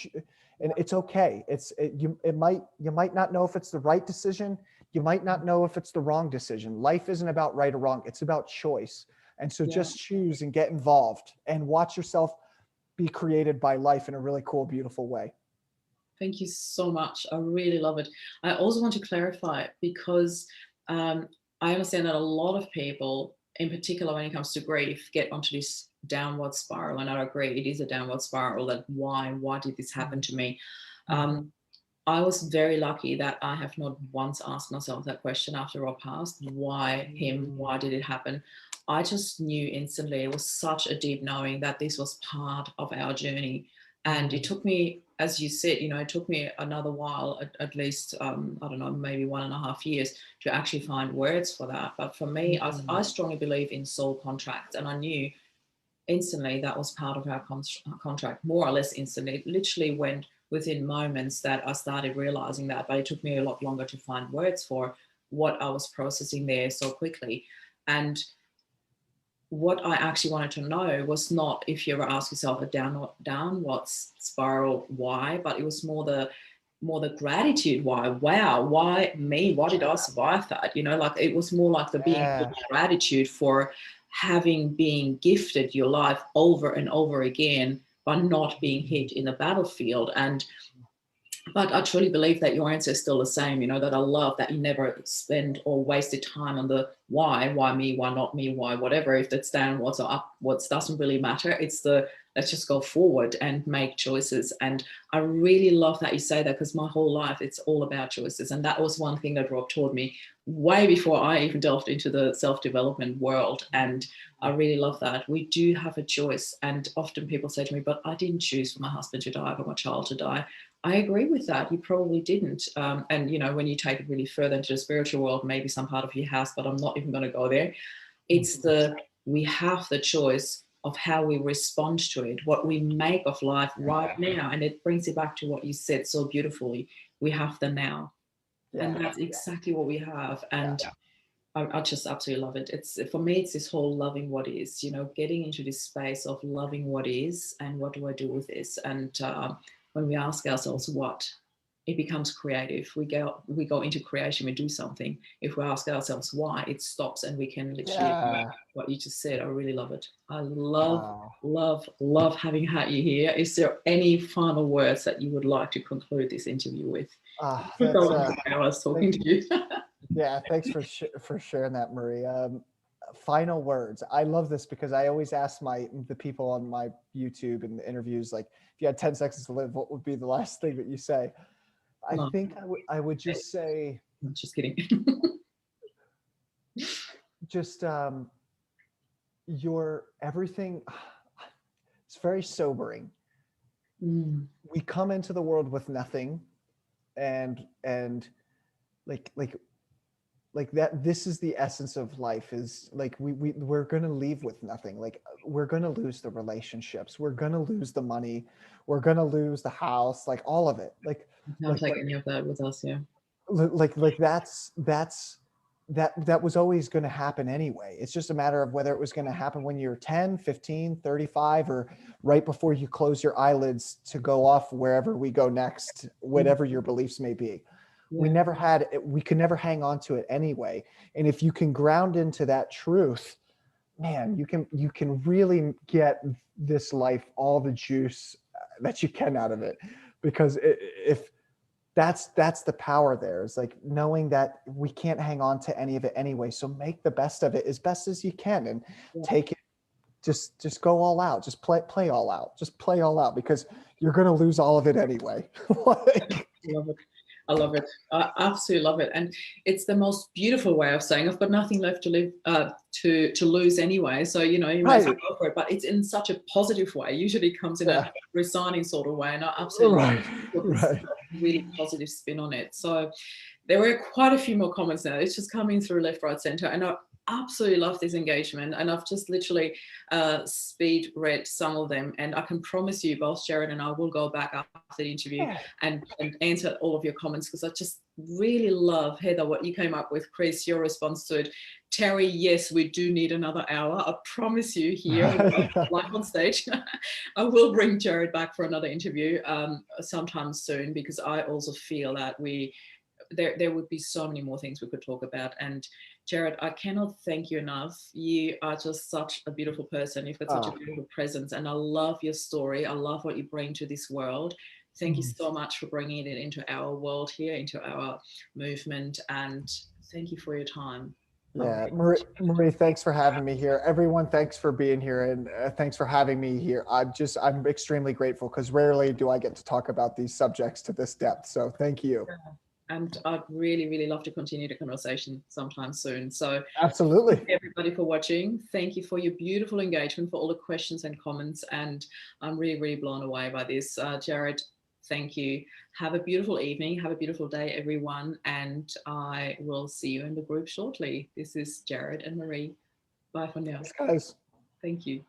it's okay. You might not know if it's the right decision. You might not know if it's the wrong decision. Life isn't about right or wrong. It's about choice. And so just choose and get involved and watch yourself be created by life in a really cool, beautiful way. Thank you so much. I really love it. I also want to clarify, because I understand that a lot of people, in particular when it comes to grief, get onto this downward spiral. And I agree, it is a downward spiral. That why did this happen to me? I was very lucky that I have not once asked myself that question after I passed. Why him? Why did it happen? I just knew instantly. It was such a deep knowing that this was part of our journey. And it took me, as you said, it took me another while, at least, I don't know, maybe 1.5 years to actually find words for that. But for me, I strongly believe in soul contracts. And I knew instantly that was part of our contract, more or less instantly. It literally went within moments that I started realizing that, but it took me a lot longer to find words for what I was processing there so quickly. And what I actually wanted to know was not, if you ever ask yourself a downward spiral, why, but it was more the gratitude why. Wow, why me? Why did I survive that? It was more like the being gratitude for being gifted your life over and over again by not being hit in the battlefield. But I truly believe that your answer is still the same, that I love that you never spend or wasted time on the why me, why not me, why whatever. If that's downwards or upwards, doesn't really matter. It's let's just go forward and make choices. And I really love that you say that, because my whole life, it's all about choices. And that was one thing that Rob taught me way before I even delved into the self-development world. And I really love that. We do have a choice. And often people say to me, but I didn't choose for my husband to die, for my child to die. I agree with that. You probably didn't. And, when you take it really further into the spiritual world, maybe some part of your house, but I'm not even going to go there. It's we have the choice of how we respond to it, what we make of life right now. And it brings it back to what you said so beautifully. We have the now. And that's exactly what we have. And I just absolutely love it. It's, for me, it's this whole loving what is, you know, getting into this space of loving what is and what do I do with this. And when we ask ourselves what, it becomes creative. We go into creation, we do something. If we ask ourselves why, it stops, and we can literally what you just said. I really love it. I love having had you here. Is there any final words that you would like to conclude this interview with? I was talking to you. Yeah, thanks for sharing that, Marie. Final words. I love this because I always ask the people on my YouTube and the interviews, like, if you had 10 seconds to live, what would be the last thing that you say? I think I would just say. I'm just kidding. Just your everything. It's very sobering. We come into the world with nothing, and like that, this is the essence of life, is like we're going to leave with nothing. Like, we're going to lose the relationships, we're going to lose the money, we're going to lose the house, like all of it. Like, don't take any of that with us. Yeah. Like that was always going to happen anyway. It's just a matter of whether it was going to happen when you're 10, 15, 35, or right before you close your eyelids to go off wherever we go next, whatever your beliefs may be. Yeah. We could never hang on to it anyway. And if you can ground into that truth, man, you can really get this life all the juice that you can out of it. Because if that's the power there, is like knowing that we can't hang on to any of it anyway. So make the best of it as best as you can, and take it, just go all out, just play all out, just play all out, because you're going to lose all of it anyway. I love it. I absolutely love it. And it's the most beautiful way of saying, I've got nothing left to live, to lose anyway. So, you know, you might as well go for it, but it's in such a positive way. Usually it comes in a resigning sort of way. And I absolutely put this really positive spin on it. So there were quite a few more comments now. It's just coming through left, right, center. And I absolutely love this engagement. And I've just literally speed read some of them. And I can promise you, both Jared and I will go back after the interview and answer all of your comments, because I just really love, Heather, what you came up with. Chris, your response to it. Terry, yes, we do need another hour. I promise you, here, live on stage. I will bring Jared back for another interview sometime soon, because I also feel that there would be so many more things we could talk about. And Jared, I cannot thank you enough. You are just such a beautiful person. You've got such a beautiful presence, and I love your story. I love what you bring to this world. Thank you so much for bringing it into our world here, into our movement, and thank you for your time. Yeah, Marie, thanks for having me here. Everyone, thanks for being here, and thanks for having me here. I'm extremely grateful, because rarely do I get to talk about these subjects to this depth. So thank you. Yeah. And I'd really, really love to continue the conversation sometime soon. So absolutely. Thank you everybody for watching. Thank you for your beautiful engagement, for all the questions and comments. And I'm really, really blown away by this. Jared, thank you. Have a beautiful evening. Have a beautiful day, everyone. And I will see you in the group shortly. This is Jared and Marie. Bye for now. Thanks, guys. Thank you.